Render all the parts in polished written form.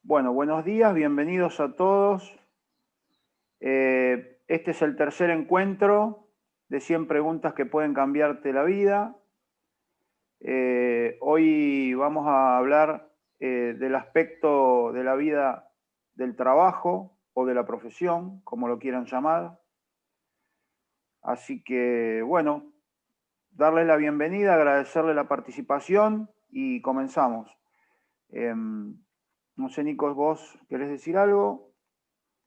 Bueno, buenos días, bienvenidos a todos. Este es el tercer encuentro de 100 preguntas que pueden cambiarte la vida. Hoy vamos a hablar del aspecto de la vida del trabajo o de la profesión, como lo quieran llamar. Así que, bueno, darles la bienvenida, agradecerle la participación y comenzamos. No sé, Nico, ¿vos querés decir algo?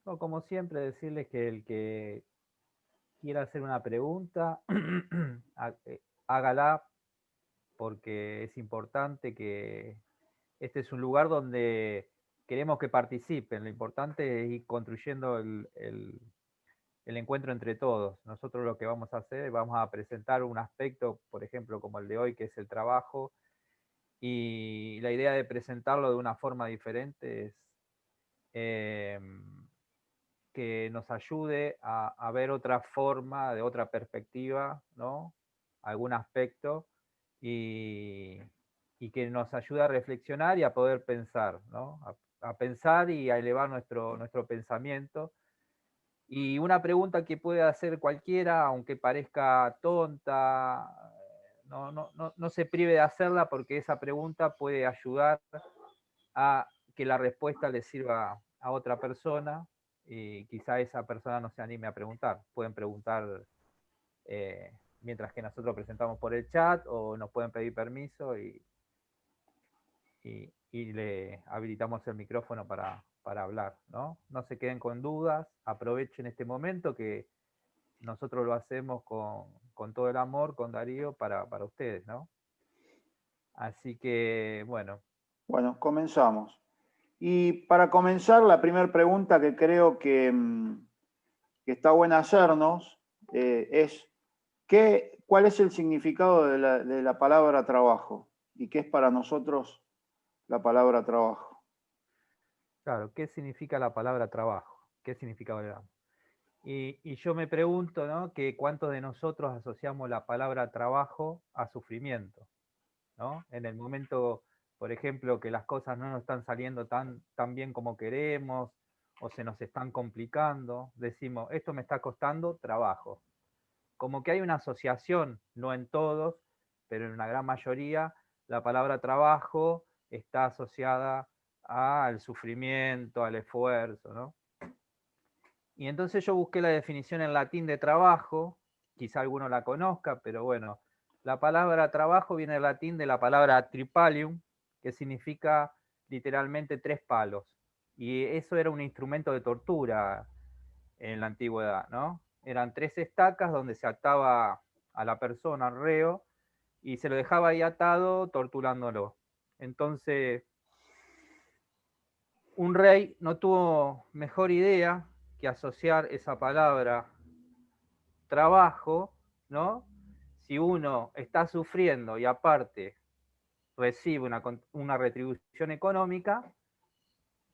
No, como siempre, decirles que el que quiera hacer una pregunta, hágala, porque es importante que este es un lugar donde queremos que participen. Lo importante es ir construyendo el encuentro entre todos. Nosotros lo que vamos a hacer, vamos a presentar un aspecto, por ejemplo, como el de hoy, que es el trabajo, y la idea de presentarlo de una forma diferente es que nos ayude a ver otra forma, de otra perspectiva, ¿no? Algún aspecto, y, y que nos ayude a reflexionar y a poder pensar, ¿no? A pensar y a elevar nuestro pensamiento. Y una pregunta que puede hacer cualquiera, aunque parezca tonta, no se prive de hacerla, porque esa pregunta puede ayudar a que la respuesta le sirva a otra persona y quizá esa persona no se anime a preguntar. Pueden preguntar mientras que nosotros presentamos por el chat, o nos pueden pedir permiso y le habilitamos el micrófono para hablar, ¿no? No se queden con dudas, aprovechen este momento que nosotros lo hacemos con todo el amor, con Darío, para ustedes, ¿no? Así que, bueno. Bueno, comenzamos. Y para comenzar, la primera pregunta que creo que está buena hacernos es, ¿cuál es el significado de la palabra trabajo? ¿Y qué es para nosotros la palabra trabajo? Claro, ¿qué significa la palabra trabajo? ¿Qué significado le damos? Y yo me pregunto, ¿no? Que cuántos de nosotros asociamos la palabra trabajo a sufrimiento, ¿no? En el momento, por ejemplo, que las cosas no nos están saliendo tan bien como queremos, o se nos están complicando, decimos, esto me está costando trabajo. Como que hay una asociación, no en todos, pero en una gran mayoría, la palabra trabajo está asociada al sufrimiento, al esfuerzo, ¿no? Y entonces yo busqué la definición en latín de trabajo, quizá alguno la conozca, pero bueno, la palabra trabajo viene del latín de la palabra tripalium, que significa literalmente 3 palos. Y eso era un instrumento de tortura en la antigüedad, ¿no? Eran 3 estacas donde se ataba a la persona, al reo, y se lo dejaba ahí atado, torturándolo. Entonces, un rey no tuvo mejor idea que asociar esa palabra trabajo, ¿no? Si uno está sufriendo y aparte recibe una retribución económica,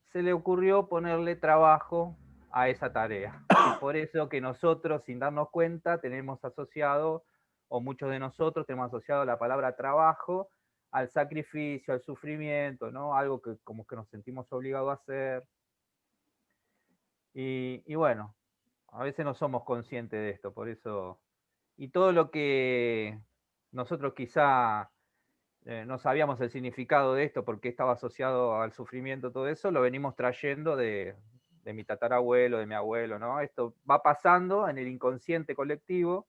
se le ocurrió ponerle trabajo a esa tarea. Es por eso que nosotros, sin darnos cuenta, tenemos asociado, o muchos de nosotros tenemos asociado la palabra trabajo al sacrificio, al sufrimiento, ¿no? Algo que como que nos sentimos obligados a hacer. Y bueno, a veces no somos conscientes de esto, por eso. Y todo lo que nosotros quizá no sabíamos el significado de esto, porque estaba asociado al sufrimiento, todo eso, lo venimos trayendo de mi tatarabuelo, de mi abuelo, ¿no? Esto va pasando en el inconsciente colectivo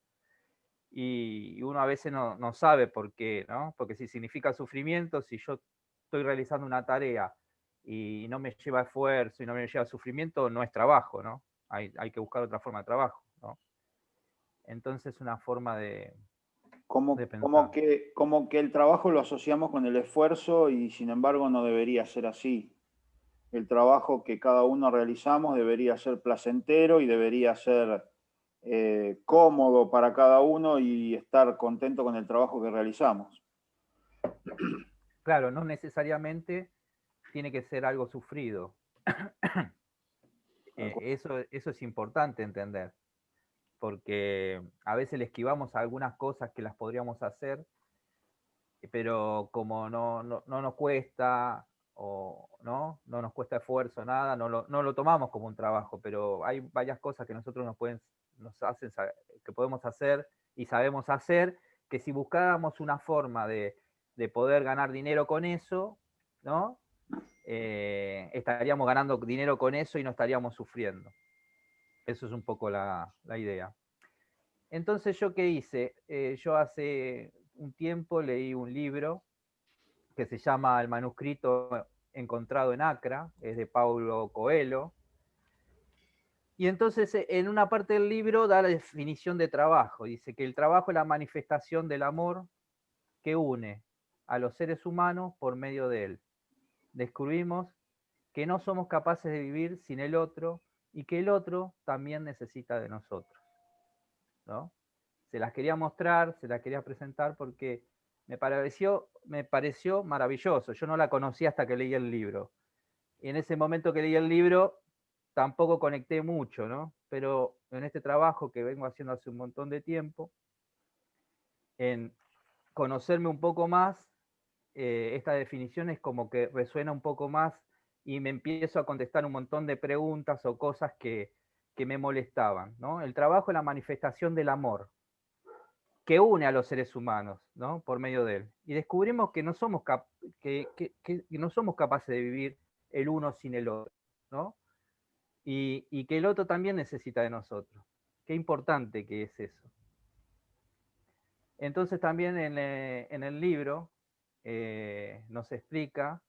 y uno a veces no sabe por qué, ¿no? Porque si significa sufrimiento, si yo estoy realizando una tarea y no me lleva esfuerzo y no me lleva sufrimiento, no es trabajo, ¿no? Hay que buscar otra forma de trabajo, ¿no? Entonces es una forma de pensar. Como que el trabajo lo asociamos con el esfuerzo y sin embargo no debería ser así. El trabajo que cada uno realizamos debería ser placentero y debería ser cómodo para cada uno y estar contento con el trabajo que realizamos. Claro, no necesariamente tiene que ser algo sufrido. Eso es importante entender, porque a veces le esquivamos a algunas cosas que las podríamos hacer, pero como no nos cuesta no nos cuesta esfuerzo, nada, no lo tomamos como un trabajo, pero hay varias cosas que nosotros nos hacen, que podemos hacer y sabemos hacer, que si buscáramos una forma de poder ganar dinero con eso, ¿no? Estaríamos ganando dinero con eso y no estaríamos sufriendo. Eso es un poco la idea. Entonces, ¿yo qué hice? Yo hace un tiempo leí un libro que se llama El manuscrito encontrado en Accra, es de Paulo Coelho. Y entonces en una parte del libro da la definición de trabajo. Dice que el trabajo es la manifestación del amor que une a los seres humanos por medio de él. Descubrimos que no somos capaces de vivir sin el otro y que el otro también necesita de nosotros, ¿no? Se las quería mostrar, se las quería presentar porque me pareció maravilloso. Yo no la conocía hasta que leí el libro. Y en ese momento que leí el libro tampoco conecté mucho, ¿no? Pero en este trabajo que vengo haciendo hace un montón de tiempo, en conocerme un poco más, esta definición es como que resuena un poco más y me empiezo a contestar un montón de preguntas o cosas que me molestaban, ¿no? El trabajo es la manifestación del amor que une a los seres humanos, ¿no? Por medio de él. Y descubrimos que no somos, que no somos capaces de vivir el uno sin el otro, ¿no? Y que el otro también necesita de nosotros. Qué importante que es eso. Entonces también en el libro nos explica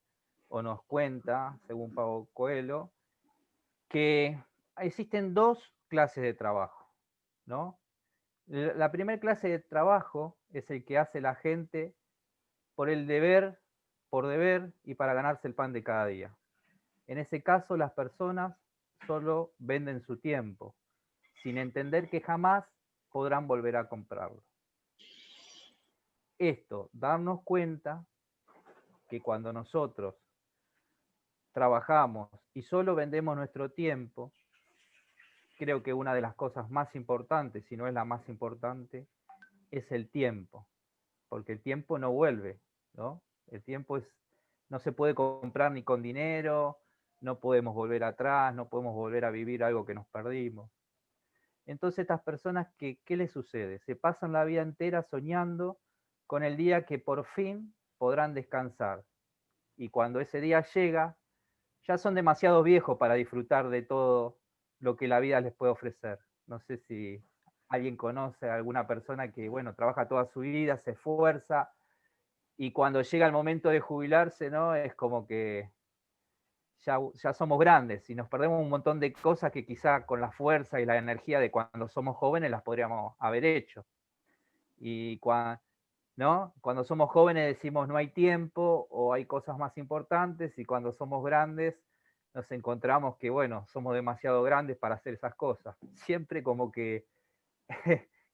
o nos cuenta, según Paulo Coelho, que existen dos clases de trabajo, ¿no? La primera clase de trabajo es el que hace la gente por el deber, por deber y para ganarse el pan de cada día. En ese caso, las personas solo venden su tiempo, sin entender que jamás podrán volver a comprarlo. Esto, darnos cuenta que cuando nosotros trabajamos y solo vendemos nuestro tiempo, creo que una de las cosas más importantes, si no es la más importante, es el tiempo, porque el tiempo no vuelve, ¿no? El tiempo no se puede comprar ni con dinero, no podemos volver atrás, no podemos volver a vivir algo que nos perdimos. Entonces estas personas, ¿qué les sucede? Se pasan la vida entera soñando con el día que por fin podrán descansar. Y cuando ese día llega, ya son demasiado viejos para disfrutar de todo lo que la vida les puede ofrecer. No sé si alguien conoce a alguna persona que, bueno, trabaja toda su vida, se esfuerza, y cuando llega el momento de jubilarse, ¿no? Es como que ya somos grandes y nos perdemos un montón de cosas que quizá con la fuerza y la energía de cuando somos jóvenes las podríamos haber hecho. Y cuando somos jóvenes decimos no hay tiempo o hay cosas más importantes, y cuando somos grandes nos encontramos que, bueno, somos demasiado grandes para hacer esas cosas. Siempre como que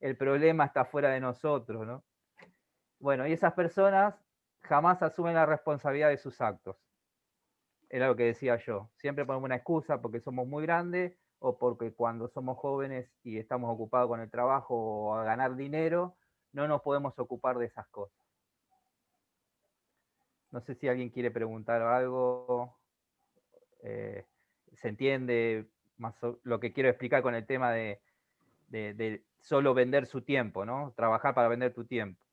el problema está fuera de nosotros, ¿no? Bueno, y esas personas jamás asumen la responsabilidad de sus actos. Era lo que decía yo. Siempre ponemos una excusa porque somos muy grandes o porque cuando somos jóvenes y estamos ocupados con el trabajo o a ganar dinero, no nos podemos ocupar de esas cosas. No sé si alguien quiere preguntar algo. ¿Se entiende más lo que quiero explicar con el tema de solo vender su tiempo, ¿no? Trabajar para vender tu tiempo.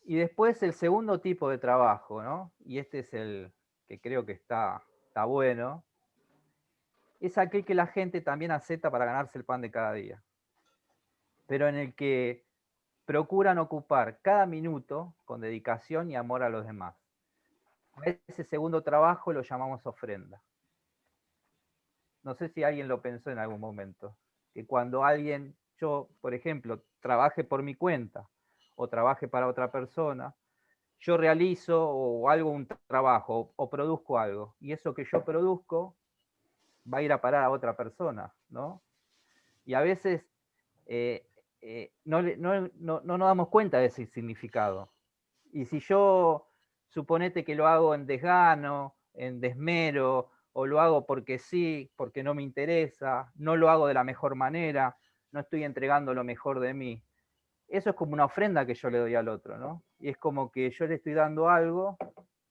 Y después el segundo tipo de trabajo, ¿no? Y este es el que creo que está bueno, es aquel que la gente también acepta para ganarse el pan de cada día, pero en el que procuran ocupar cada minuto con dedicación y amor a los demás. A ese segundo trabajo lo llamamos ofrenda. No sé si alguien lo pensó en algún momento, que cuando yo, por ejemplo, trabaje por mi cuenta o trabaje para otra persona, yo realizo un trabajo o produzco algo, y eso que yo produzco va a ir a parar a otra persona, ¿no? Y a veces no nos damos cuenta de ese significado. Y si yo, suponete que lo hago en desgano, en desmero, o lo hago porque sí, porque no me interesa, no lo hago de la mejor manera, no estoy entregando lo mejor de mí, eso es como una ofrenda que yo le doy al otro, ¿no? Y es como que yo le estoy dando algo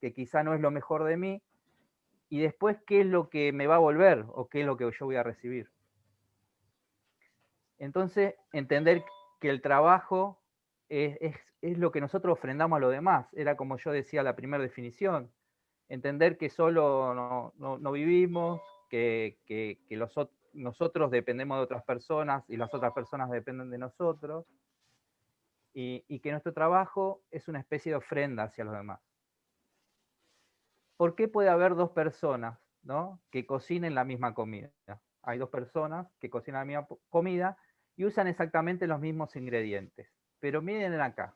que quizá no es lo mejor de mí, y después qué es lo que me va a volver o qué es lo que yo voy a recibir. Entonces, entender que el trabajo es lo que nosotros ofrendamos a los demás. Era como yo decía la primera definición. Entender que solo no vivimos, que nosotros dependemos de otras personas y las otras personas dependen de nosotros, y que nuestro trabajo es una especie de ofrenda hacia los demás. ¿Por qué puede haber dos personas, ¿no?, que cocinen la misma comida? Hay dos personas que cocinan la misma comida y usan exactamente los mismos ingredientes. Pero miren acá.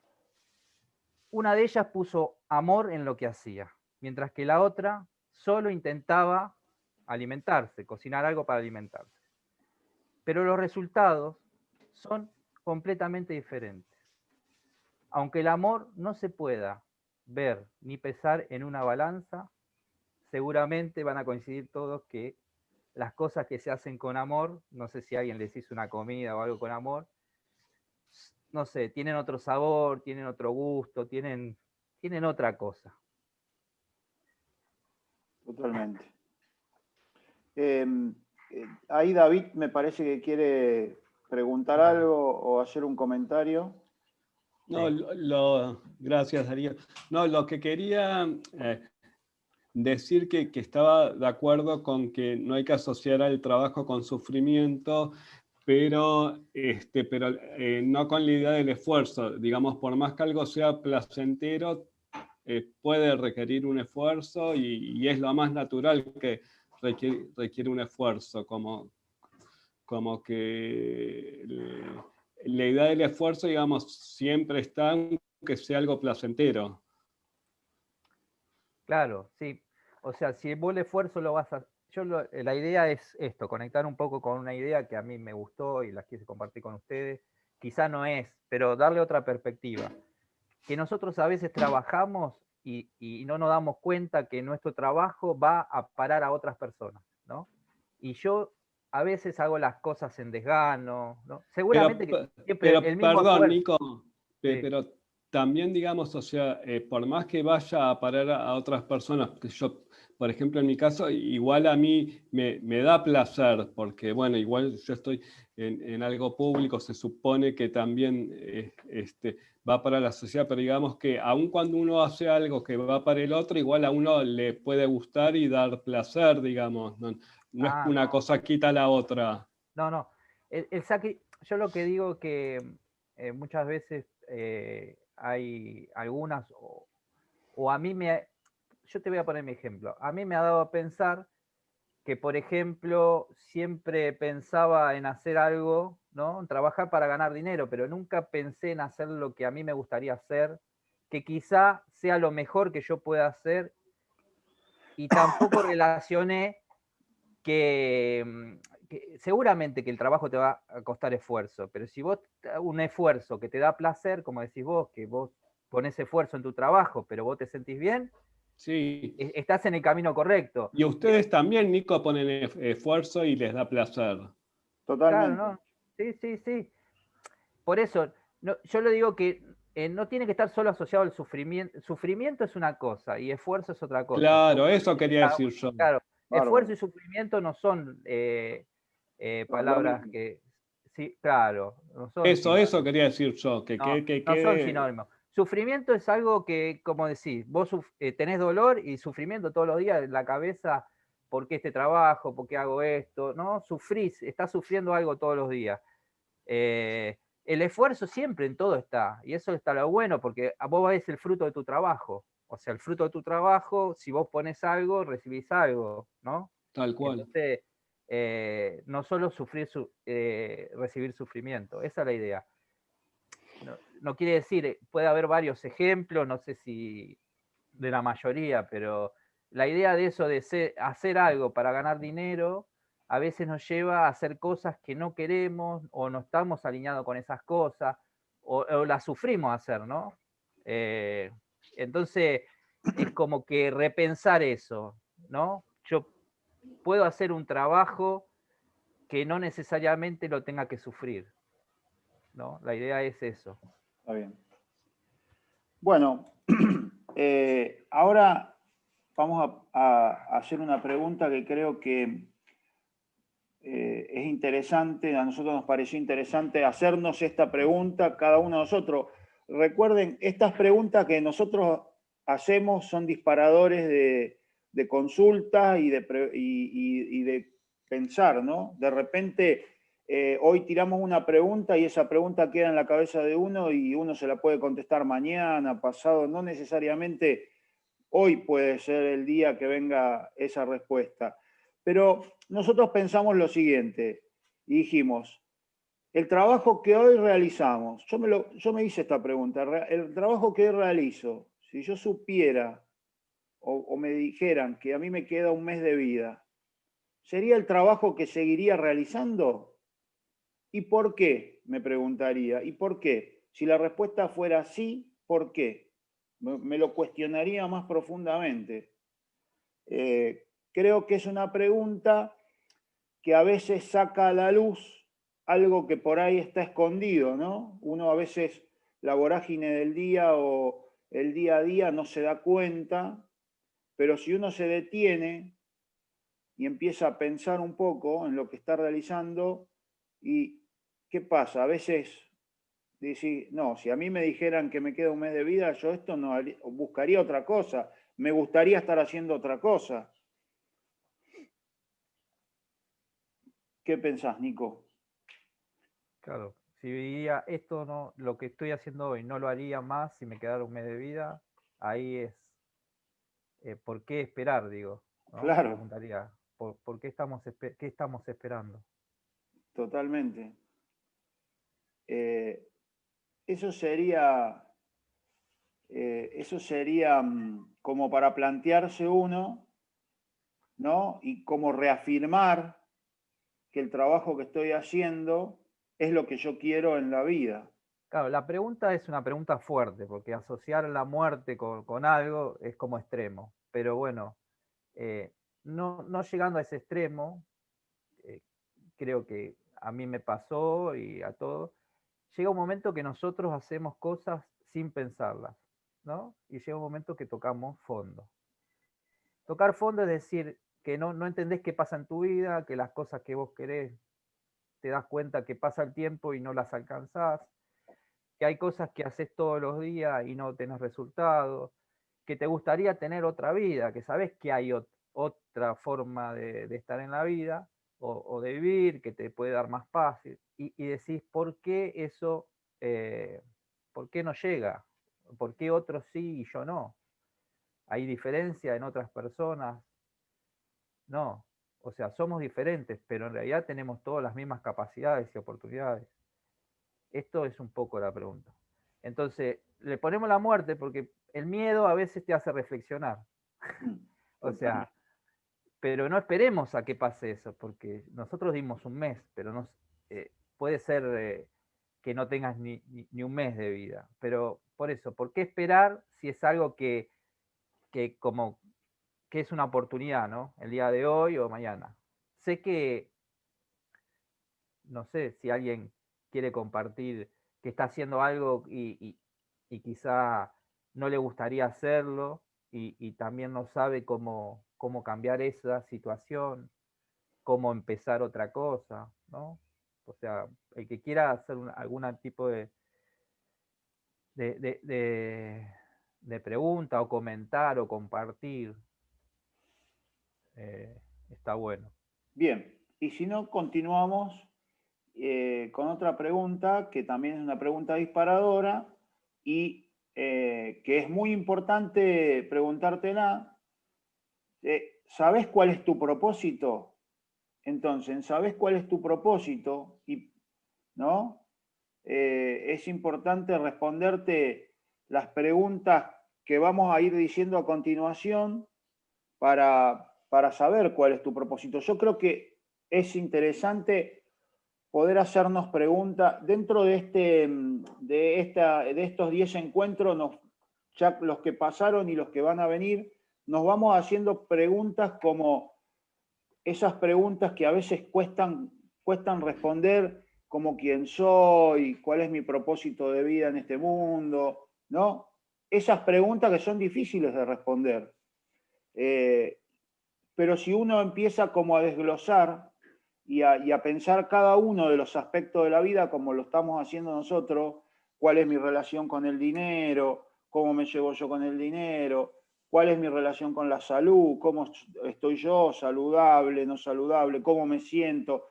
Una de ellas puso amor en lo que hacía, mientras que la otra solo intentaba alimentarse, cocinar algo para alimentarse. Pero los resultados son completamente diferentes. Aunque el amor no se pueda ver ni pesar en una balanza, seguramente van a coincidir todos que las cosas que se hacen con amor, no sé si alguien les hizo una comida o algo con amor, no sé, tienen otro sabor, tienen otro gusto, tienen otra cosa. Totalmente. Ahí David me parece que quiere preguntar algo o hacer un comentario. No, gracias, Darío. No, lo que quería decir que estaba de acuerdo con que no hay que asociar al trabajo con sufrimiento, pero no con la idea del esfuerzo. Digamos, por más que algo sea placentero, puede requerir un esfuerzo y es lo más natural que requiere un esfuerzo, como que la idea del esfuerzo, digamos, siempre está en que sea algo placentero. Claro, sí. O sea, si vos el esfuerzo lo vas a... la idea es esto, conectar un poco con una idea que a mí me gustó y la quise compartir con ustedes. Quizá no es, pero darle otra perspectiva. Que nosotros a veces trabajamos y no nos damos cuenta que nuestro trabajo va a parar a otras personas, ¿no? Y yo a veces hago las cosas en desgano, ¿no? Seguramente que siempre el mismo perdón, esfuerzo. Nico, Sí. pero también, digamos, o sea, por más que vaya a parar a otras personas, que yo, por ejemplo, en mi caso, igual a mí me da placer, porque, bueno, igual yo estoy en algo público, se supone que también va para la sociedad, pero digamos que aun cuando uno hace algo que va para el otro, igual a uno le puede gustar y dar placer, digamos, no es que una cosa quita la otra. No. Yo lo que digo que muchas veces hay algunas, o a mí yo te voy a poner mi ejemplo. A mí me ha dado a pensar que, por ejemplo, siempre pensaba en hacer algo, ¿no? Trabajar para ganar dinero, pero nunca pensé en hacer lo que a mí me gustaría hacer, que quizá sea lo mejor que yo pueda hacer, y tampoco relacioné que seguramente que el trabajo te va a costar esfuerzo, pero si vos un esfuerzo que te da placer, como decís vos, que vos ponés esfuerzo en tu trabajo, pero vos te sentís bien, sí, estás en el camino correcto. Y ustedes también, Nico, ponen esfuerzo y les da placer. Totalmente. Claro, ¿no? Sí. Por eso, yo le digo que no tiene que estar solo asociado al sufrimiento. Sufrimiento es una cosa y esfuerzo es otra cosa. Claro, eso quería decir yo. Claro, Bárbaro. esfuerzo y sufrimiento no son palabras que... Sí, claro, no son Eso quería decir yo, que no son quede... sinónimos. Sufrimiento es algo que, como decís, vos tenés dolor y sufrimiento todos los días en la cabeza, ¿por qué este trabajo? ¿Por qué hago esto? ¿No? Sufrís, estás sufriendo algo todos los días. El esfuerzo siempre en todo está, y eso está lo bueno, porque a vos ves el fruto de tu trabajo. O sea, el fruto de tu trabajo, si vos pones algo, recibís algo, ¿no? Tal cual. Entonces, no solo recibir sufrimiento, esa es la idea. No quiere decir, puede haber varios ejemplos, no sé si de la mayoría, pero la idea de eso de hacer algo para ganar dinero, a veces nos lleva a hacer cosas que no queremos o no estamos alineados con esas cosas o las sufrimos hacer, ¿no? Entonces, es como que repensar eso, ¿no? Yo puedo hacer un trabajo que no necesariamente lo tenga que sufrir, ¿no? La idea es eso. Está bien. Bueno, ahora vamos a hacer una pregunta que creo que es interesante, a nosotros nos pareció interesante hacernos esta pregunta, cada uno de nosotros. Recuerden, estas preguntas que nosotros hacemos son disparadores de consulta y de pensar, ¿no? De repente, hoy tiramos una pregunta y esa pregunta queda en la cabeza de uno y uno se la puede contestar mañana, pasado, no necesariamente hoy puede ser el día que venga esa respuesta. Pero nosotros pensamos lo siguiente y dijimos, el trabajo que hoy realizamos, yo me hice esta pregunta, el trabajo que hoy realizo, si yo supiera o me dijeran que a mí me queda un mes de vida, ¿sería el trabajo que seguiría realizando? ¿Y por qué? Me preguntaría. ¿Y por qué? Si la respuesta fuera sí, ¿por qué? Me lo cuestionaría más profundamente. Creo que es una pregunta que a veces saca a la luz algo que por ahí está escondido, ¿no? Uno a veces, la vorágine del día o el día a día no se da cuenta, pero si uno se detiene y empieza a pensar un poco en lo que está realizando, ¿y qué pasa? A veces decir, no, si a mí me dijeran que me queda un mes de vida, yo esto no haría, buscaría otra cosa, me gustaría estar haciendo otra cosa. ¿Qué pensás, Nico? Claro, si diría esto no, lo que estoy haciendo hoy no lo haría más si me quedara un mes de vida, ahí es ¿por qué esperar? Digo, ¿no? Claro, Preguntaría, ¿por qué qué estamos esperando? totalmente. Eh, eso sería, como para plantearse uno, ¿no? Y como reafirmar que el trabajo que estoy haciendo es lo que yo quiero en la vida. Claro, la pregunta es una pregunta fuerte, porque asociar la muerte con algo es como extremo. Pero bueno, no llegando a ese extremo, eh, creo que a mí me pasó y a todos, llega un momento que nosotros hacemos cosas sin pensarlas, ¿no? Y llega un momento que tocamos fondo. Tocar fondo es decir que no entendés qué pasa en tu vida, que las cosas que vos querés te das cuenta que pasa el tiempo y no las alcanzás, que hay cosas que haces todos los días y no tenés resultados, que te gustaría tener otra vida, que sabes que hay otra forma de estar en la vida o de vivir, que te puede dar más paz, y decís, ¿por qué eso, por qué no llega? ¿Por qué otros sí y yo no? ¿Hay diferencia en otras personas? No. O sea, somos diferentes, pero en realidad tenemos todas las mismas capacidades y oportunidades. Esto es un poco la pregunta. Entonces, le ponemos la muerte porque el miedo a veces te hace reflexionar. O sea, pero no esperemos a que pase eso, porque nosotros dimos un mes, pero puede ser que no tengas ni un mes de vida. Pero por eso, ¿por qué esperar si es algo como que es una oportunidad, ¿no? El día de hoy o mañana. Sé que, no sé si alguien quiere compartir que está haciendo algo y quizá no le gustaría hacerlo y también no sabe cómo cambiar esa situación, cómo empezar otra cosa, ¿no? O sea, el que quiera hacer algún tipo de, de- de- de pregunta o comentar o compartir, está bueno. Bien, y si no, continuamos con otra pregunta que también es una pregunta disparadora y que es muy importante preguntártela. ¿Sabés cuál es tu propósito? Entonces, ¿sabés cuál es tu propósito? ¿No? Es importante responderte las preguntas que vamos a ir diciendo a continuación para saber cuál es tu propósito. Yo creo que es interesante poder hacernos preguntas dentro de estos 10 encuentros, ya los que pasaron y los que van a venir, nos vamos haciendo preguntas como esas preguntas que a veces cuestan responder, como quién soy, cuál es mi propósito de vida en este mundo, ¿no? Esas preguntas que son difíciles de responder. Pero si uno empieza como a desglosar y a pensar cada uno de los aspectos de la vida como lo estamos haciendo nosotros, cuál es mi relación con el dinero, cómo me llevo yo con el dinero, cuál es mi relación con la salud, cómo estoy yo, saludable, no saludable, cómo me siento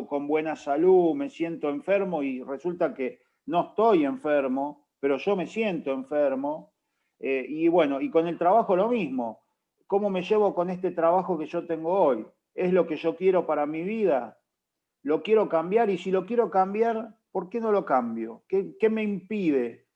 con buena salud, me siento enfermo y resulta que no estoy enfermo, pero yo me siento enfermo. Y bueno, y con el trabajo lo mismo. ¿Cómo me llevo con este trabajo que yo tengo hoy? ¿Es lo que yo quiero para mi vida? ¿Lo quiero cambiar? Y si lo quiero cambiar, ¿por qué no lo cambio? ¿Qué me impide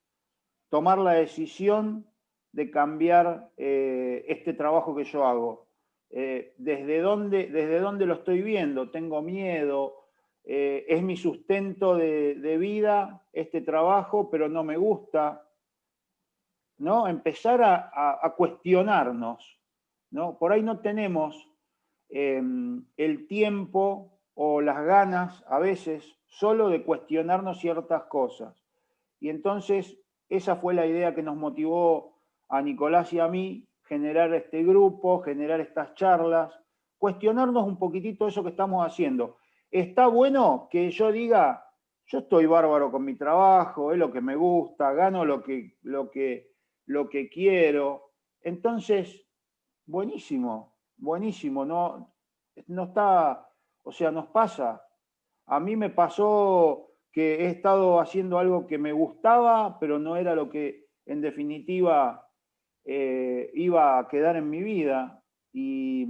tomar la decisión de cambiar este trabajo que yo hago? ¿Desde dónde lo estoy viendo? ¿Tengo miedo? ¿Es mi sustento de vida este trabajo, pero no me gusta? ¿No? Empezar a cuestionarnos, ¿no? Por ahí no tenemos el tiempo o las ganas a veces solo de cuestionarnos ciertas cosas. Y entonces esa fue la idea que nos motivó a Nicolás y a mí generar este grupo, generar estas charlas, cuestionarnos un poquitito eso que estamos haciendo. Está bueno que yo diga, yo estoy bárbaro con mi trabajo, es lo que me gusta, gano lo que quiero. Entonces, buenísimo, buenísimo, no está, o sea, nos pasa. A mí me pasó que he estado haciendo algo que me gustaba, pero no era lo que en definitiva iba a quedar en mi vida. Y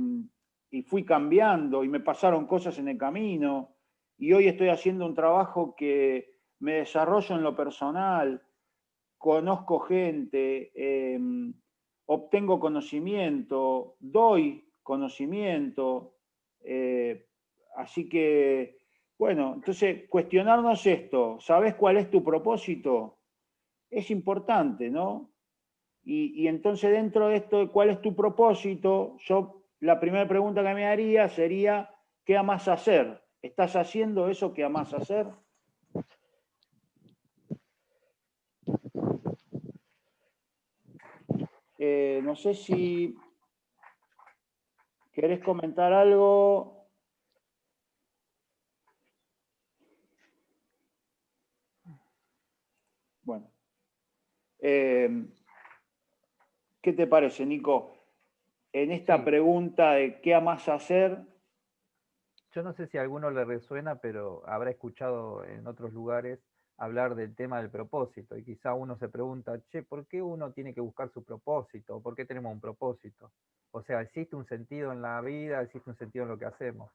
fui cambiando y me pasaron cosas en el camino. Y hoy estoy haciendo un trabajo que me desarrollo en lo personal, conozco gente, obtengo conocimiento, doy conocimiento. Así que, bueno, entonces cuestionarnos esto, ¿sabes cuál es tu propósito? Es importante, ¿no? Y entonces dentro de esto, ¿cuál es tu propósito? Yo la primera pregunta que me haría sería, ¿qué amas hacer? ¿Estás haciendo eso que amas hacer? No sé si querés comentar algo. Bueno, ¿qué te parece, Nico? En esta Sí, pregunta de qué amas hacer. yo no sé si a alguno le resuena, pero habrá escuchado en otros lugares hablar del tema del propósito. Y quizá uno se pregunta, che, ¿por qué uno tiene que buscar su propósito? ¿Por qué tenemos un propósito? O sea, ¿existe un sentido en la vida? ¿Existe un sentido en lo que hacemos?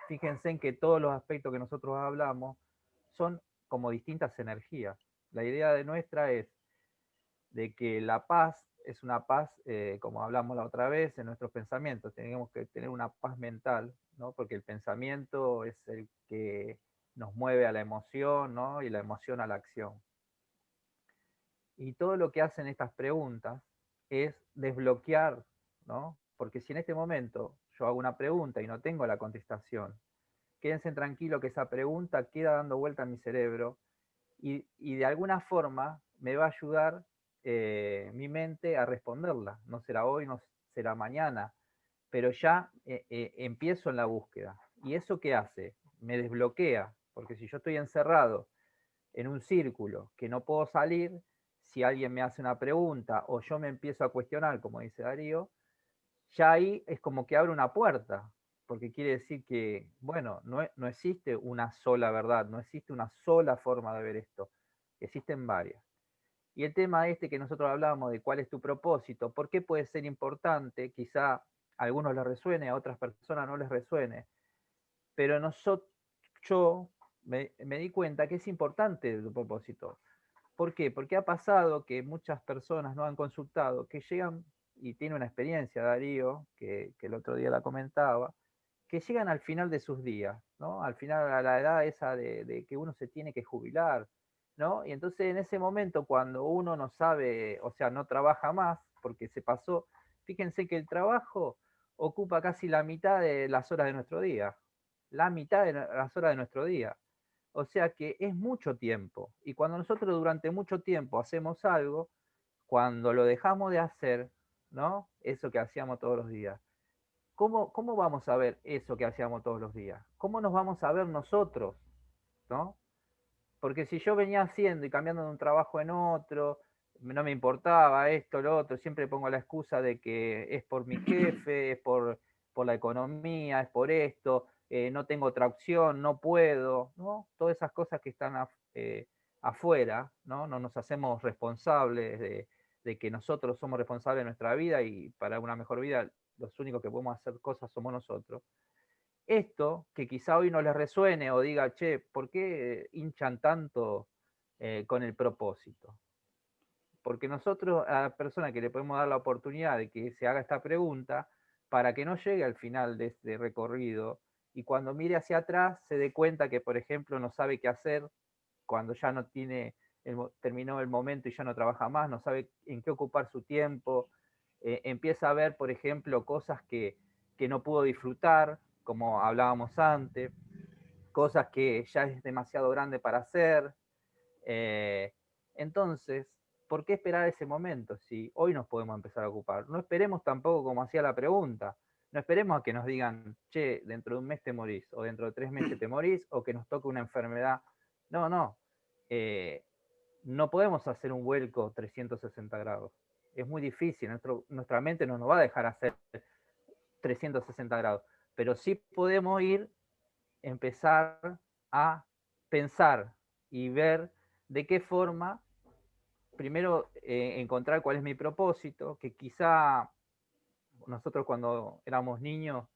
Fíjense en que todos los aspectos que nosotros hablamos son como distintas energías. La idea de nuestra es de que la paz es una paz, como hablamos la otra vez, en nuestros pensamientos. Tenemos que tener una paz mental, ¿no? Porque el pensamiento es el que nos mueve a la emoción, ¿no? Y la emoción a la acción. Y todo lo que hacen estas preguntas es desbloquear, ¿no? Porque si en este momento yo hago una pregunta y no tengo la contestación, quédense tranquilos que esa pregunta queda dando vuelta en mi cerebro y de alguna forma me va a ayudar mi mente a responderla. No será hoy, no será mañana, pero ya empiezo en la búsqueda. ¿Y eso qué hace? Me desbloquea, porque si yo estoy encerrado en un círculo que no puedo salir, si alguien me hace una pregunta o yo me empiezo a cuestionar, como dice Darío, ya ahí es como que abre una puerta, porque quiere decir que, bueno, no existe una sola verdad, no existe una sola forma de ver esto, existen varias. Y el tema este que nosotros hablábamos de cuál es tu propósito, por qué puede ser importante, quizá a algunos les resuene, a otras personas no les resuene, pero yo me di cuenta que es importante tu propósito. ¿Por qué? Porque ha pasado que muchas personas no han consultado, que llegan, y tiene una experiencia Darío, que el otro día la comentaba, que llegan al final de sus días, ¿no? Al final, a la edad esa de que uno se tiene que jubilar, ¿no? Y entonces en ese momento cuando uno no sabe, o sea, no trabaja más, porque se pasó, fíjense que el trabajo ocupa casi la mitad de las horas de nuestro día, la mitad de las horas de nuestro día. O sea que es mucho tiempo. Y cuando nosotros durante mucho tiempo hacemos algo, cuando lo dejamos de hacer, ¿no? Eso que hacíamos todos los días. ¿Cómo vamos a ver eso que hacíamos todos los días? ¿Cómo nos vamos a ver nosotros, ¿no? Porque si yo venía haciendo y cambiando de un trabajo en otro, no me importaba esto, lo otro, siempre pongo la excusa de que es por mi jefe, es por la economía, es por esto, no tengo otra opción, no puedo, ¿no? Todas esas cosas que están afuera, ¿no? No nos hacemos responsables de que nosotros somos responsables de nuestra vida y para una mejor vida los únicos que podemos hacer cosas somos nosotros. Esto, que quizá hoy no les resuene o diga, che, ¿por qué hinchan tanto con el propósito? Porque nosotros a la persona que le podemos dar la oportunidad de que se haga esta pregunta, para que no llegue al final de este recorrido y cuando mire hacia atrás se dé cuenta que, por ejemplo, no sabe qué hacer cuando ya no tiene, terminó el momento y ya no trabaja más, no sabe en qué ocupar su tiempo, empieza a ver, por ejemplo, cosas que no pudo disfrutar, como hablábamos antes, cosas que ya es demasiado grande para hacer. Entonces, ¿por qué esperar ese momento si hoy nos podemos empezar a ocupar? No esperemos tampoco, como hacía la pregunta, no esperemos a que nos digan, che, dentro de un mes te morís, o dentro de 3 meses te morís, o que nos toque una enfermedad. No, no. No podemos hacer un vuelco 360 grados. Es muy difícil, nuestra mente no nos va a dejar hacer 360 grados, pero sí podemos empezar a pensar y ver de qué forma, primero encontrar cuál es mi propósito, que quizá nosotros cuando éramos niños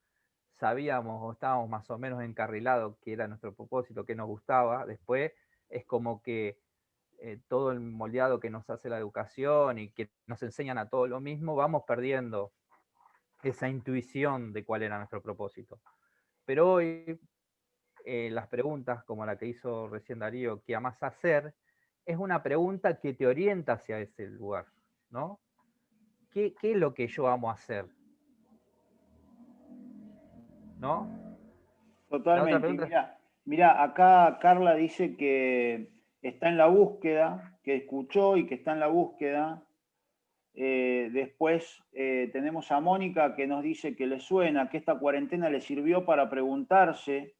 sabíamos o estábamos más o menos encarrilados qué era nuestro propósito, qué nos gustaba. Después es como que todo el moldeado que nos hace la educación y que nos enseñan a todo lo mismo, vamos perdiendo esa intuición de cuál era nuestro propósito. Pero hoy las preguntas, como la que hizo recién Darío, ¿qué amas hacer? Es una pregunta que te orienta hacia ese lugar, ¿no? ¿Qué es lo que yo amo hacer? ¿No? La otra Totalmente. pregunta es, Mira, acá Carla dice que está en la búsqueda, que escuchó y que está en la búsqueda. Después tenemos a Mónica que nos dice que le suena, que esta cuarentena le sirvió para preguntarse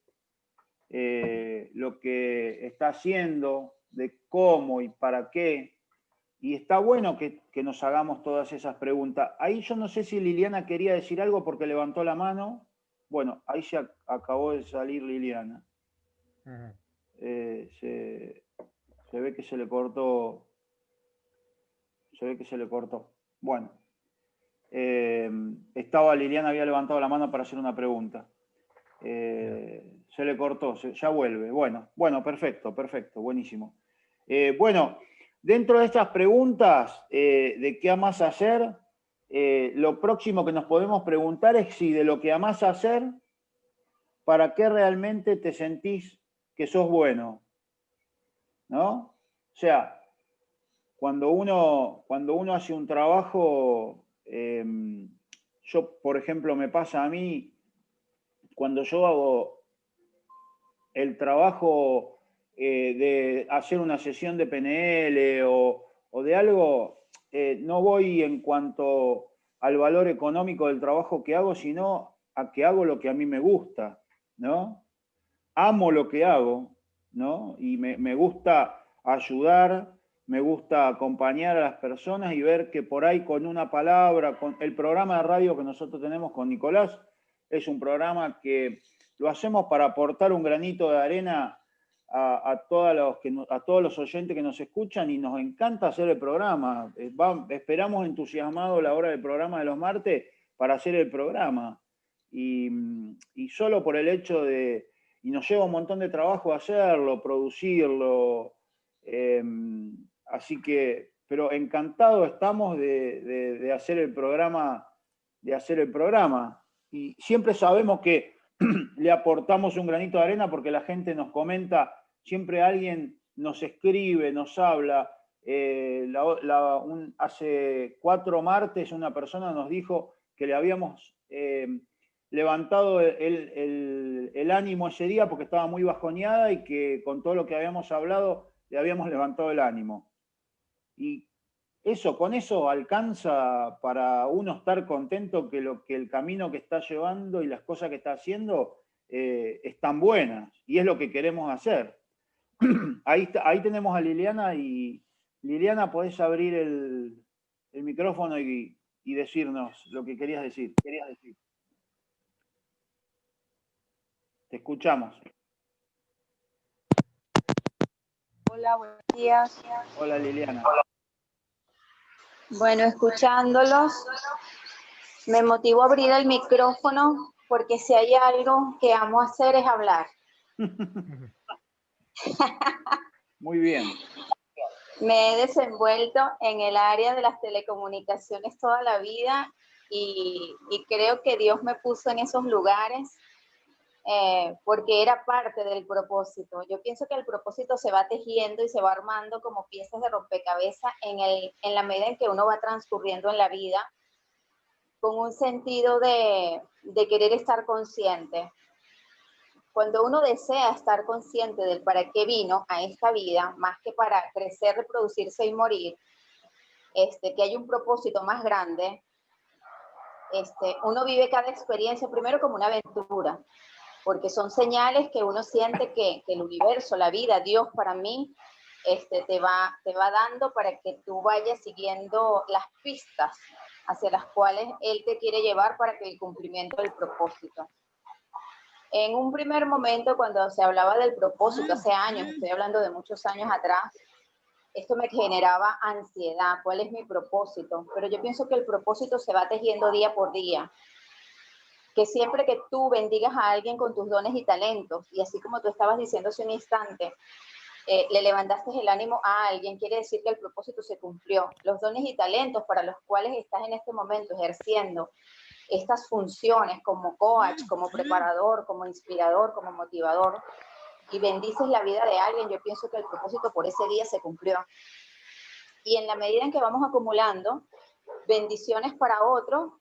lo que está haciendo, de cómo y para qué. Y está bueno que nos hagamos todas esas preguntas. Ahí yo no sé si Liliana quería decir algo porque levantó la mano. Bueno, ahí se acabó de salir Liliana. Se ve que se le cortó. Se ve que se le cortó. Bueno. Liliana había levantado la mano para hacer una pregunta. Se le cortó, ya vuelve. Bueno, perfecto, buenísimo. Bueno, dentro de estas preguntas de qué amás hacer, lo próximo que nos podemos preguntar es si de lo que amás hacer, ¿para qué realmente te sentís que sos bueno? ¿No? O sea, cuando uno hace un trabajo, yo, por ejemplo, me pasa a mí, cuando yo hago el trabajo de hacer una sesión de PNL o de algo, no voy en cuanto al valor económico del trabajo que hago, sino a que hago lo que a mí me gusta, ¿no? Amo lo que hago, ¿no? Y me gusta ayudar, me gusta acompañar a las personas y ver que por ahí con una palabra, con el programa de radio que nosotros tenemos con Nicolás, es un programa que lo hacemos para aportar un granito de arena a todos los oyentes que nos escuchan y nos encanta hacer el programa. Esperamos entusiasmados la hora del programa de los martes para hacer el programa. Y solo por el hecho de... Y nos lleva un montón de trabajo hacerlo, producirlo. Así que, pero encantado estamos de hacer el programa, Y siempre sabemos que le aportamos un granito de arena porque la gente nos comenta, siempre alguien nos escribe, nos habla. Hace 4 martes una persona nos dijo que le habíamos levantado el ánimo ese día porque estaba muy bajoneada y que con todo lo que habíamos hablado le habíamos levantado el ánimo. Y con eso alcanza para uno estar contento que el camino que está llevando y las cosas que está haciendo están buenas, y es lo que queremos hacer. Ahí tenemos a Liliana, y Liliana, podés abrir el micrófono y decirnos lo que querías decir. Te escuchamos. Hola, buenos días. Hola, Liliana. Bueno, escuchándolos, me motivó a abrir el micrófono porque si hay algo que amo hacer es hablar. Muy bien. Me he desenvuelto en el área de las telecomunicaciones toda la vida y creo que Dios me puso en esos lugares porque era parte del propósito. Yo pienso que el propósito se va tejiendo y se va armando como piezas de rompecabezas en la medida en que uno va transcurriendo en la vida con un sentido de querer estar consciente. Cuando uno desea estar consciente del para qué vino a esta vida, más que para crecer, reproducirse y morir, que hay un propósito más grande, uno vive cada experiencia primero como una aventura, porque son señales que uno siente que el universo, la vida, Dios para mí, te va dando para que tú vayas siguiendo las pistas hacia las cuales Él te quiere llevar para que el cumplimiento del propósito. En un primer momento, cuando se hablaba del propósito, hace años, estoy hablando de muchos años atrás, esto me generaba ansiedad. ¿Cuál es mi propósito? Pero yo pienso que el propósito se va tejiendo día por día. Que siempre que tú bendigas a alguien con tus dones y talentos, y así como tú estabas diciendo hace un instante, le levantaste el ánimo a alguien, quiere decir que el propósito se cumplió. Los dones y talentos para los cuales estás en este momento ejerciendo estas funciones como coach, como preparador, como inspirador, como motivador, y bendices la vida de alguien, yo pienso que el propósito por ese día se cumplió. Y en la medida en que vamos acumulando bendiciones para otros,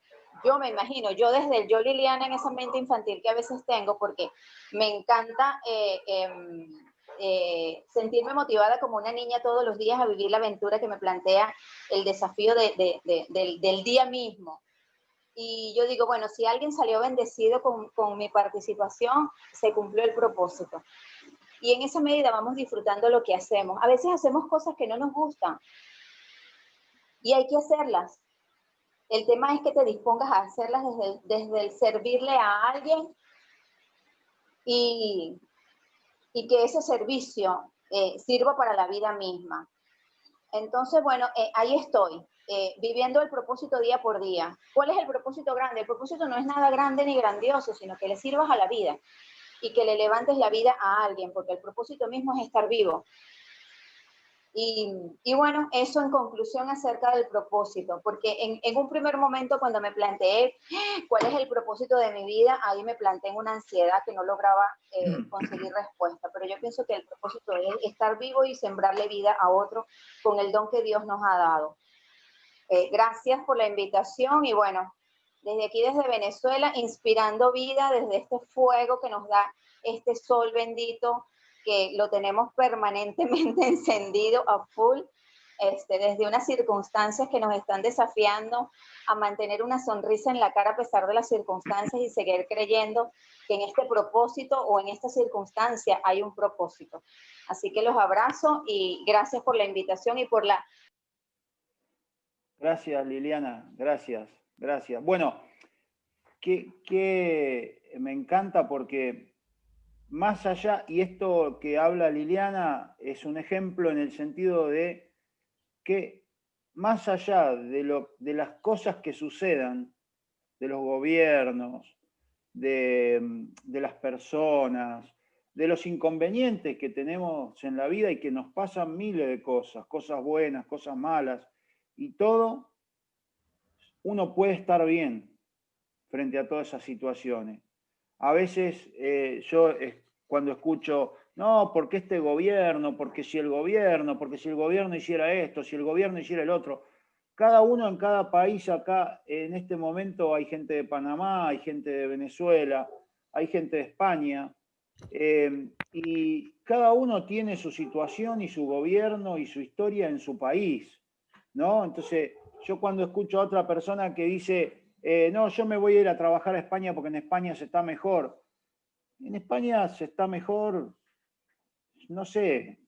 yo me imagino, yo desde el yo Liliana en esa mente infantil que a veces tengo, porque me encanta sentirme motivada como una niña todos los días a vivir la aventura que me plantea el desafío del día mismo. Y yo digo, bueno, si alguien salió bendecido con mi participación, se cumplió el propósito. Y en esa medida vamos disfrutando lo que hacemos. A veces hacemos cosas que no nos gustan y hay que hacerlas. El tema es que te dispongas a hacerlas desde el servirle a alguien y que ese servicio sirva para la vida misma. Entonces, bueno, ahí estoy, viviendo el propósito día por día. ¿Cuál es el propósito grande? El propósito no es nada grande ni grandioso, sino que le sirvas a la vida y que le levantes la vida a alguien, porque el propósito mismo es estar vivo. Y bueno, eso en conclusión acerca del propósito, porque en un primer momento cuando me planteé cuál es el propósito de mi vida, ahí me planteé en una ansiedad que no lograba conseguir respuesta, pero yo pienso que el propósito es estar vivo y sembrarle vida a otro con el don que Dios nos ha dado. Gracias por la invitación y bueno, desde aquí, desde Venezuela, inspirando vida desde este fuego que nos da este sol bendito, que lo tenemos permanentemente encendido a full, desde unas circunstancias que nos están desafiando a mantener una sonrisa en la cara a pesar de las circunstancias y seguir creyendo que en este propósito o en esta circunstancia hay un propósito. Así que los abrazo y gracias por la invitación y por la... Gracias, Liliana, gracias. Bueno, que me encanta porque más allá, y esto que habla Liliana es un ejemplo en el sentido de que más allá de las cosas que sucedan, de los gobiernos, de las personas, de los inconvenientes que tenemos en la vida y que nos pasan miles de cosas buenas, cosas malas, y todo, uno puede estar bien frente a todas esas situaciones. A veces yo cuando escucho, no, porque este gobierno, porque si el gobierno hiciera esto, si el gobierno hiciera el otro, cada uno en cada país acá, en este momento hay gente de Panamá, hay gente de Venezuela, hay gente de España, y cada uno tiene su situación y su gobierno y su historia en su país. ¿no? Entonces, yo cuando escucho a otra persona que dice, no, yo me voy a ir a trabajar a España porque en España se está mejor. En España se está mejor, no sé,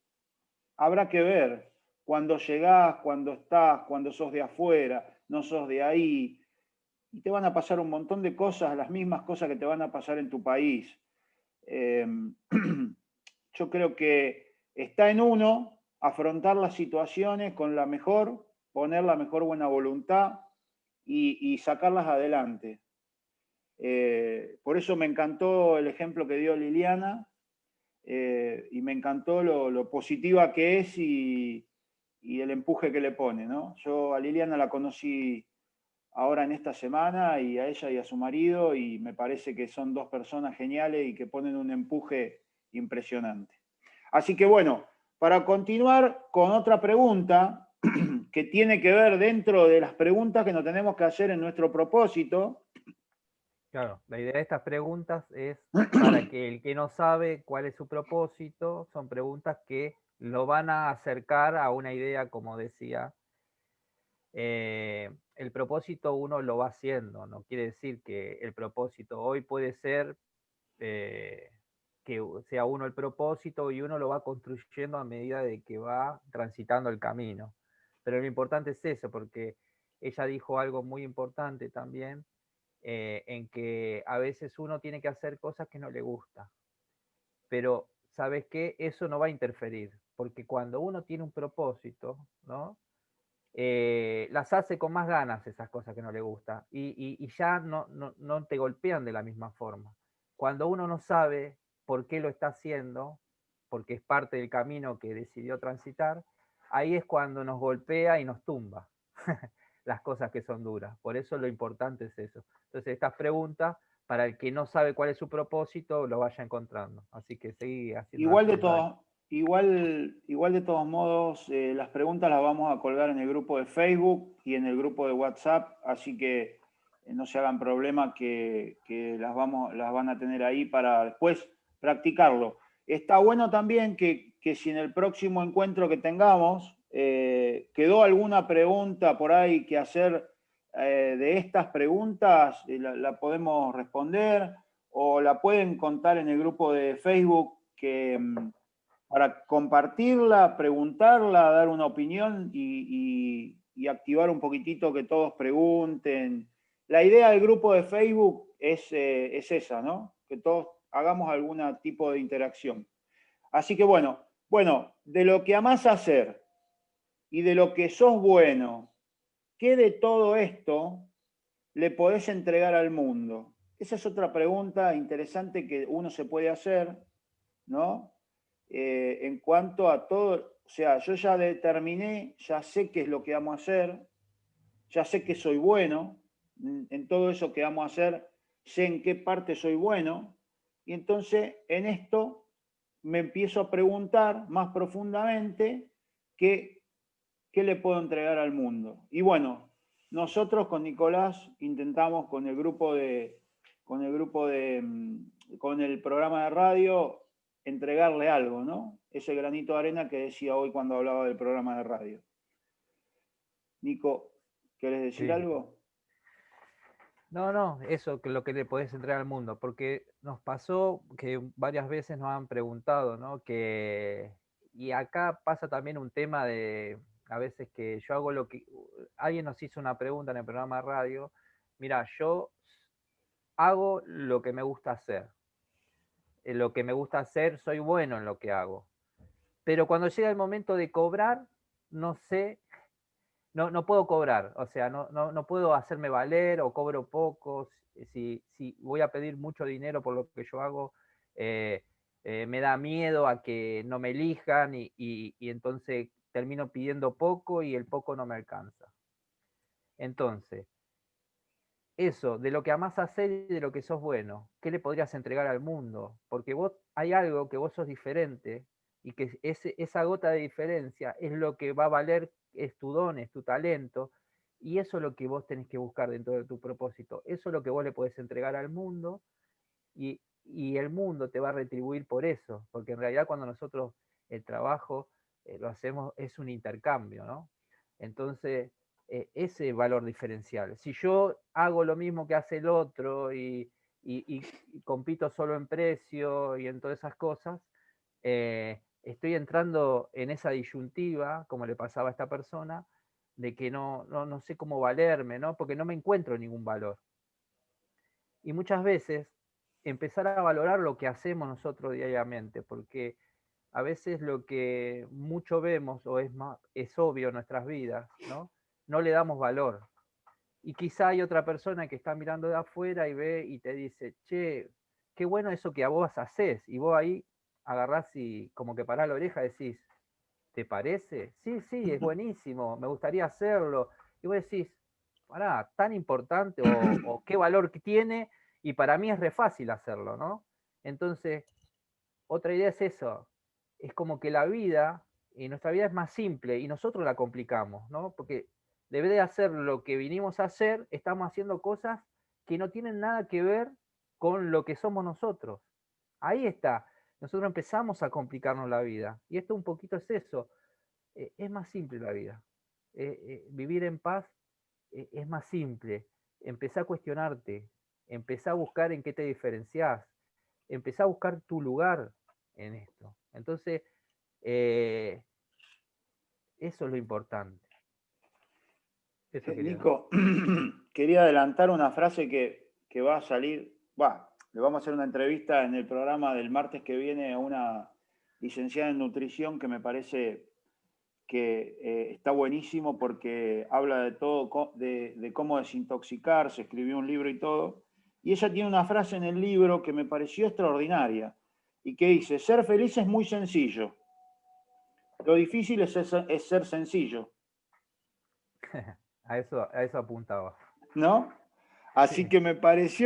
habrá que ver. Cuando llegás, cuando estás, cuando sos de afuera, no sos de ahí, y te van a pasar un montón de cosas, las mismas cosas que te van a pasar en tu país. Yo creo que está en uno afrontar las situaciones con la mejor, poner la mejor buena voluntad y sacarlas adelante. Por eso me encantó el ejemplo que dio Liliana y me encantó lo positiva que es y el empuje que le pone, ¿no? Yo a Liliana la conocí ahora en esta semana y a ella y a su marido y me parece que son dos personas geniales y que ponen un empuje impresionante. Así que bueno, para continuar con otra pregunta que tiene que ver dentro de las preguntas que nos tenemos que hacer en nuestro propósito. Claro, la idea de estas preguntas es para que el que no sabe cuál es su propósito, son preguntas que lo van a acercar a una idea, como decía. El propósito uno lo va haciendo, no quiere decir que el propósito hoy puede ser que sea uno el propósito y uno lo va construyendo a medida de que va transitando el camino. Pero lo importante es eso, porque ella dijo algo muy importante también, en que a veces uno tiene que hacer cosas que no le gusta, pero ¿sabes qué? Eso no va a interferir, porque cuando uno tiene un propósito, ¿no? Las hace con más ganas esas cosas que no le gusta y ya no te golpean de la misma forma. Cuando uno no sabe por qué lo está haciendo, porque es parte del camino que decidió transitar, ahí es cuando nos golpea y nos tumba las cosas que son duras. Por eso lo importante es eso. Entonces estas preguntas, para el que no sabe cuál es su propósito, lo vaya encontrando. Así que seguí haciendo las Igual de, preguntas. igual de todos modos, las preguntas las vamos a colgar en el grupo de Facebook y en el grupo de WhatsApp, así que no se hagan problema que las van a tener ahí para después practicarlo. Está bueno también que si en el próximo encuentro que tengamos quedó alguna pregunta por ahí que hacer de estas preguntas, la podemos responder o la pueden contar en el grupo de Facebook para compartirla, preguntarla, dar una opinión y activar un poquitito que todos pregunten. La idea del grupo de Facebook es esa, ¿no? Que todos hagamos algún tipo de interacción. Así que bueno, de lo que amás hacer y de lo que sos bueno, ¿qué de todo esto le podés entregar al mundo? Esa es otra pregunta interesante que uno se puede hacer, ¿no? En cuanto a todo, o sea, yo ya determiné, ya sé qué es lo que vamos a hacer, ya sé que soy bueno, en todo eso que vamos a hacer, sé en qué parte soy bueno, y entonces en esto me empiezo a preguntar más profundamente qué le puedo entregar al mundo. Y bueno, nosotros con Nicolás intentamos con el con el programa de radio entregarle algo, ¿no? Ese granito de arena que decía hoy cuando hablaba del programa de radio. Nico, ¿querés decir Sí. algo? No, eso que lo que le podés entregar al mundo, porque nos pasó que varias veces nos han preguntado, ¿no? Y acá pasa también un tema de, a veces que yo hago lo que, alguien nos hizo una pregunta en el programa de radio, mira, yo hago lo que me gusta hacer, lo que me gusta hacer, soy bueno en lo que hago, pero cuando llega el momento de cobrar, no sé, no puedo cobrar, o sea, no puedo hacerme valer o cobro poco. Si voy a pedir mucho dinero por lo que yo hago, me da miedo a que no me elijan y entonces termino pidiendo poco y el poco no me alcanza. Entonces, eso, de lo que amás hacer y de lo que sos bueno, ¿qué le podrías entregar al mundo? Porque vos hay algo que vos sos diferente y que esa gota de diferencia es lo que va a valer, es tu don, es tu talento, y eso es lo que vos tenés que buscar dentro de tu propósito. Eso es lo que vos le podés entregar al mundo y el mundo te va a retribuir por eso, porque en realidad cuando nosotros el trabajo lo hacemos es un intercambio, ¿no? Entonces, ese valor diferencial. Si yo hago lo mismo que hace el otro y compito solo en precio y en todas esas cosas, estoy entrando en esa disyuntiva, como le pasaba a esta persona, de que no sé cómo valerme, ¿no? Porque no me encuentro ningún valor. Y muchas veces empezar a valorar lo que hacemos nosotros diariamente, porque a veces lo que mucho vemos o es obvio en nuestras vidas, no le damos valor. Y quizá hay otra persona que está mirando de afuera y ve y te dice, che, qué bueno eso que a vos haces. Y vos ahí agarrás y como que parás la oreja y decís, ¿te parece? Sí, sí, es buenísimo, me gustaría hacerlo. Y vos decís, pará, tan importante o qué valor que tiene, y para mí es re fácil hacerlo, ¿no? Entonces, otra idea es eso, es como que la vida, y nuestra vida es más simple, y nosotros la complicamos, ¿no? Porque debe de hacer lo que vinimos a hacer, estamos haciendo cosas que no tienen nada que ver con lo que somos nosotros. Ahí está. Nosotros empezamos a complicarnos la vida. Y esto un poquito es eso. Es más simple la vida. Vivir en paz es más simple. Empezá a cuestionarte. Empezá a buscar en qué te diferenciás. Empezá a buscar tu lugar en esto. Entonces, eso es lo importante. Eso quería decir. Nico, quería adelantar una frase que va a salir, le vamos a hacer una entrevista en el programa del martes que viene a una licenciada en nutrición que me parece que está buenísimo porque habla de todo, de cómo desintoxicarse, escribió un libro y todo. Y ella tiene una frase en el libro que me pareció extraordinaria y que dice, ser feliz es muy sencillo. Lo difícil es ser sencillo. A eso apuntaba. ¿No? Así Sí. que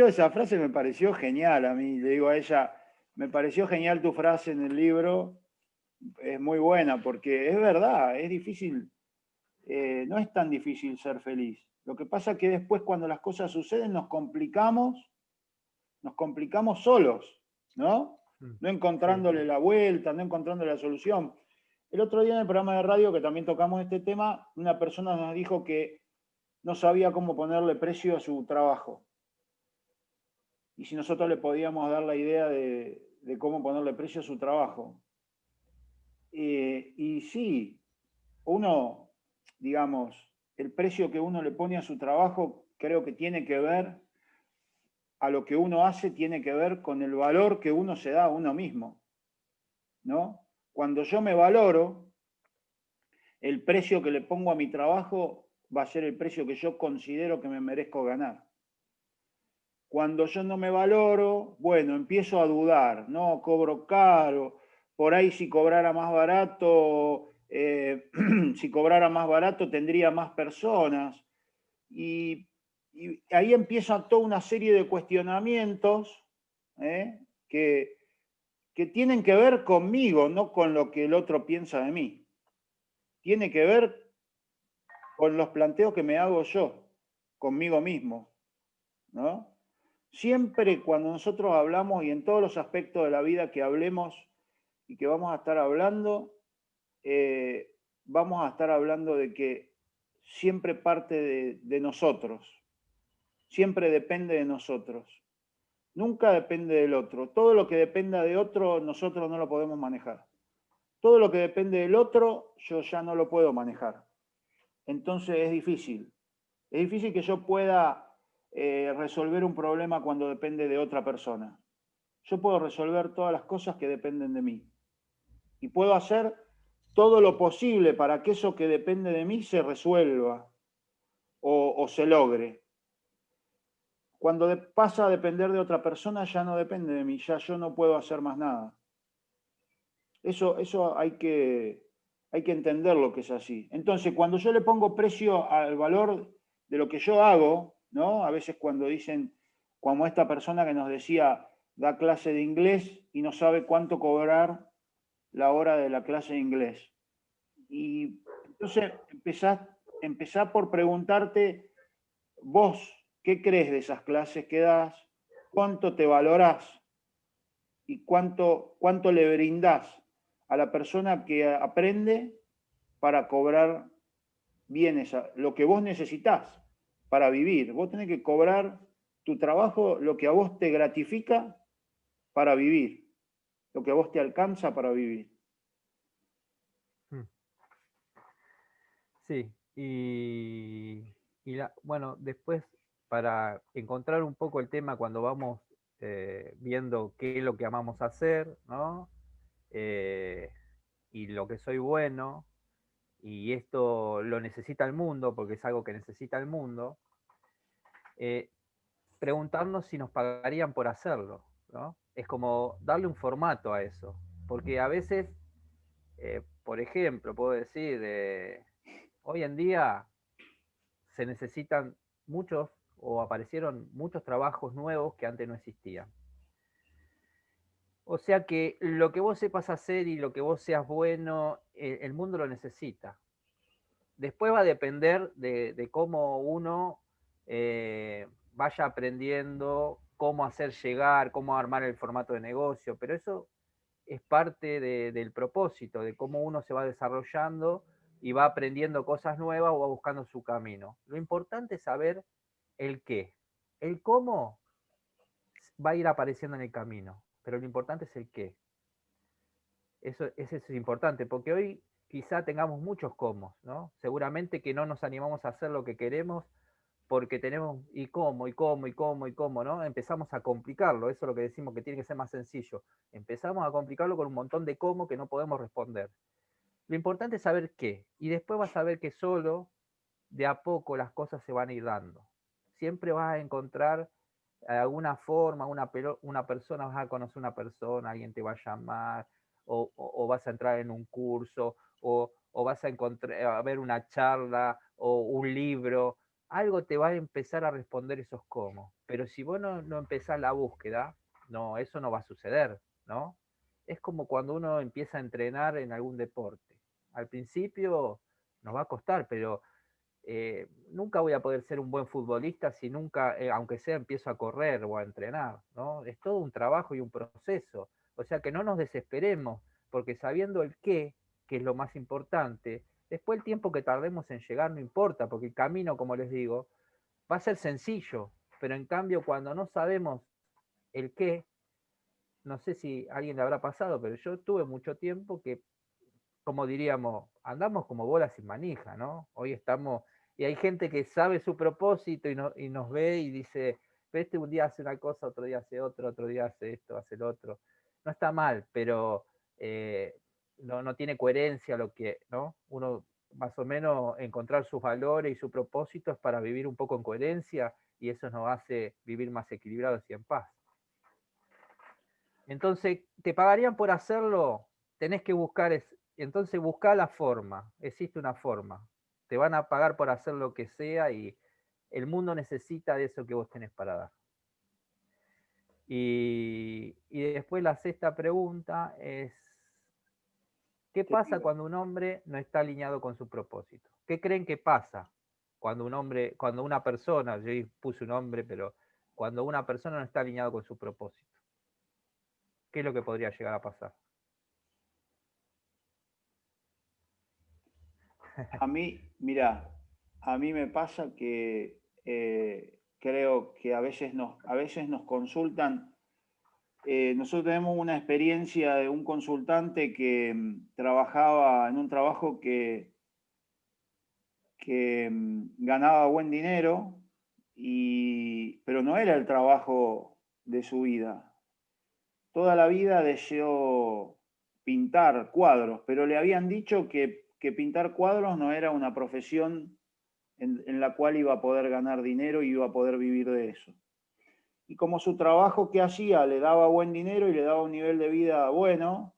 esa frase me pareció genial a mí. Le digo a ella, me pareció genial tu frase en el libro, es muy buena, porque es verdad, es difícil, no es tan difícil ser feliz. Lo que pasa es que después cuando las cosas suceden nos complicamos solos, ¿no? No encontrándole la vuelta, no encontrándole la solución. El otro día en el programa de radio que también tocamos este tema, una persona nos dijo que no sabía cómo ponerle precio a su trabajo. Y si nosotros le podíamos dar la idea de cómo ponerle precio a su trabajo. Y sí, uno, digamos, el precio que uno le pone a su trabajo creo que tiene que ver, a lo que uno hace, tiene que ver con el valor que uno se da a uno mismo, ¿no? Cuando yo me valoro, el precio que le pongo a mi trabajo va a ser el precio que yo considero que me merezco ganar. Cuando yo no me valoro, bueno, empiezo a dudar, ¿no? Cobro caro, por ahí si cobrara más barato, si cobrara más barato tendría más personas. Y ahí empieza toda una serie de cuestionamientos que tienen que ver conmigo, no con lo que el otro piensa de mí. Tiene que ver con los planteos que me hago yo, conmigo mismo, ¿no? Siempre cuando nosotros hablamos y en todos los aspectos de la vida que hablemos y que vamos a estar hablando, vamos a estar hablando de que siempre parte de nosotros, siempre depende de nosotros, nunca depende del otro. Todo lo que dependa de otro, nosotros no lo podemos manejar. Todo lo que depende del otro, yo ya no lo puedo manejar. Entonces es difícil. Es difícil que yo pueda resolver un problema cuando depende de otra persona. Yo puedo resolver todas las cosas que dependen de mí. Y puedo hacer todo lo posible para que eso que depende de mí se resuelva o se logre. Cuando pasa a depender de otra persona, ya no depende de mí, ya yo no puedo hacer más nada. Eso hay que entender lo que es así. Entonces, cuando yo le pongo precio al valor de lo que yo hago, ¿no? A veces cuando dicen, como esta persona que nos decía, da clase de inglés y no sabe cuánto cobrar la hora de la clase de inglés. Y entonces empezá por preguntarte, vos, ¿qué crees de esas clases que das? ¿Cuánto te valorás? ¿Y cuánto le brindás a la persona que aprende para cobrar bienes, lo que vos necesitás para vivir. Vos tenés que cobrar tu trabajo, lo que a vos te gratifica para vivir, lo que a vos te alcanza para vivir. Sí, bueno, después para encontrar un poco el tema cuando vamos viendo qué es lo que amamos hacer, ¿no? Y lo que soy bueno, y esto lo necesita el mundo, porque es algo que necesita el mundo, preguntarnos si nos pagarían por hacerlo, ¿no? Es como darle un formato a eso, porque a veces, por ejemplo, puedo decir, hoy en día se necesitan muchos o aparecieron muchos trabajos nuevos que antes no existían. O sea que lo que vos sepas hacer y lo que vos seas bueno, el mundo lo necesita. Después va a depender de cómo uno vaya aprendiendo cómo hacer llegar, cómo armar el formato de negocio, pero eso es parte del propósito, de cómo uno se va desarrollando y va aprendiendo cosas nuevas o va buscando su camino. Lo importante es saber el qué. El cómo va a ir apareciendo en el camino, pero lo importante es el qué. Eso es importante, porque hoy quizá tengamos muchos cómo, ¿no? Seguramente que no nos animamos a hacer lo que queremos porque tenemos y cómo, ¿no? Empezamos a complicarlo, eso es lo que decimos que tiene que ser más sencillo. Empezamos a complicarlo con un montón de cómo que no podemos responder. Lo importante es saber qué, y después vas a ver que solo, de a poco, las cosas se van a ir dando. Siempre vas a encontrar alguna forma, una persona, vas a conocer una persona, alguien te va a llamar, o vas a entrar en un curso, o vas a encontrar, a ver una charla, o un libro, algo te va a empezar a responder esos cómo. Pero si vos no empezás la búsqueda, no, eso no va a suceder, ¿no? Es como cuando uno empieza a entrenar en algún deporte. Al principio nos va a costar, pero nunca voy a poder ser un buen futbolista si nunca, aunque sea, empiezo a correr o a entrenar, ¿no? Es todo un trabajo y un proceso. O sea que no nos desesperemos, porque sabiendo el qué, que es lo más importante, después el tiempo que tardemos en llegar no importa, porque el camino, como les digo, va a ser sencillo, pero en cambio cuando no sabemos el qué, no sé si a alguien le habrá pasado, pero yo tuve mucho tiempo que, como diríamos, andamos como bolas sin manija, ¿no? Hoy estamos, y hay gente que sabe su propósito y nos ve y dice, este un día hace una cosa, otro día hace otro día hace esto, hace el otro. No está mal, pero no tiene coherencia lo que, ¿no? Uno más o menos encontrar sus valores y sus propósitos para vivir un poco en coherencia, y eso nos hace vivir más equilibrados y en paz. Entonces, ¿te pagarían por hacerlo? Tenés que buscar, entonces busca la forma, existe una forma. Te van a pagar por hacer lo que sea y el mundo necesita de eso que vos tenés para dar. Y después la sexta pregunta es, ¿qué pasa cuando un hombre no está alineado con su propósito? ¿Qué creen que pasa cuando una persona, yo puse un hombre, pero cuando una persona no está alineado con su propósito? ¿Qué es lo que podría llegar a pasar? A mí, mira, a mí me pasa que creo que a veces nos consultan. Nosotros tenemos una experiencia de un consultante que trabajaba en un trabajo que ganaba buen dinero, pero no era el trabajo de su vida. Toda la vida deseó pintar cuadros, pero le habían dicho que pintar cuadros no era una profesión en la cual iba a poder ganar dinero y iba a poder vivir de eso. Y como su trabajo que hacía le daba buen dinero y le daba un nivel de vida bueno,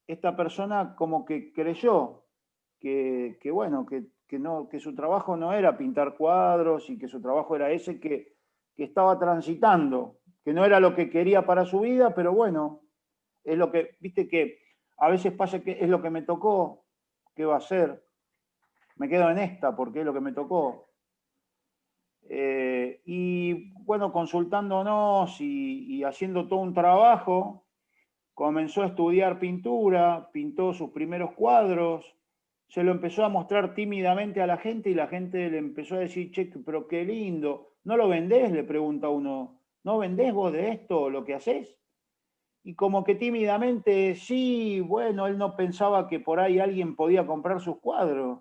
esta persona como que creyó que su trabajo no era pintar cuadros y que su trabajo era ese que estaba transitando, que no era lo que quería para su vida, pero bueno, es lo que, viste que a veces pasa que es lo que me tocó, ¿qué va a ser? Me quedo en esta porque es lo que me tocó. Y bueno, consultándonos y haciendo todo un trabajo, comenzó a estudiar pintura, pintó sus primeros cuadros, se lo empezó a mostrar tímidamente a la gente y la gente le empezó a decir, che, pero qué lindo, ¿no lo vendés? Le pregunta uno, ¿no vendés vos de esto lo que haces? Y como que tímidamente, sí, bueno, él no pensaba que por ahí alguien podía comprar sus cuadros.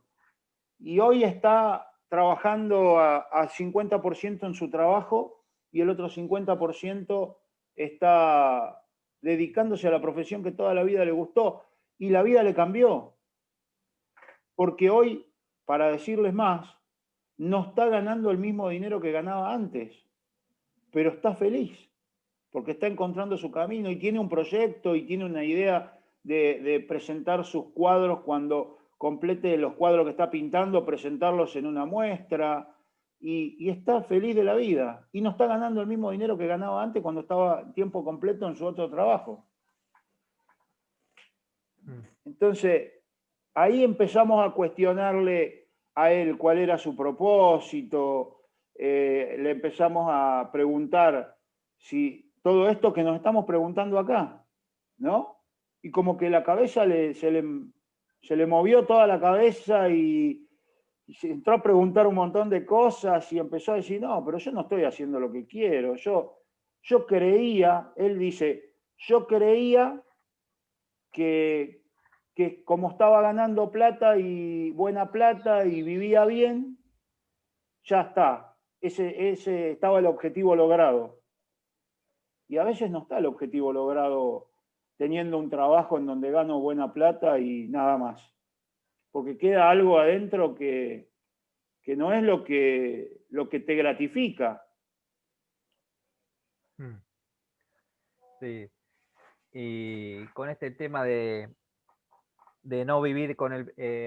Y hoy está trabajando a 50% en su trabajo y el otro 50% está dedicándose a la profesión que toda la vida le gustó. Y la vida le cambió. Porque hoy, para decirles más, no está ganando el mismo dinero que ganaba antes, pero está feliz, porque está encontrando su camino y tiene un proyecto y tiene una idea de presentar sus cuadros cuando complete los cuadros que está pintando, presentarlos en una muestra, y está feliz de la vida, y no está ganando el mismo dinero que ganaba antes cuando estaba tiempo completo en su otro trabajo. Entonces, ahí empezamos a cuestionarle a él cuál era su propósito, le empezamos a preguntar si todo esto que nos estamos preguntando acá, ¿no? Y como que la cabeza se le movió toda la cabeza y se entró a preguntar un montón de cosas y empezó a decir, no, pero yo no estoy haciendo lo que quiero, yo creía, él dice, yo creía que como estaba ganando plata y buena plata y vivía bien, ya está, ese estaba el objetivo logrado. Y a veces no está el objetivo logrado teniendo un trabajo en donde gano buena plata y nada más. Porque queda algo adentro que no es lo que te gratifica. Sí. Y con este tema de no vivir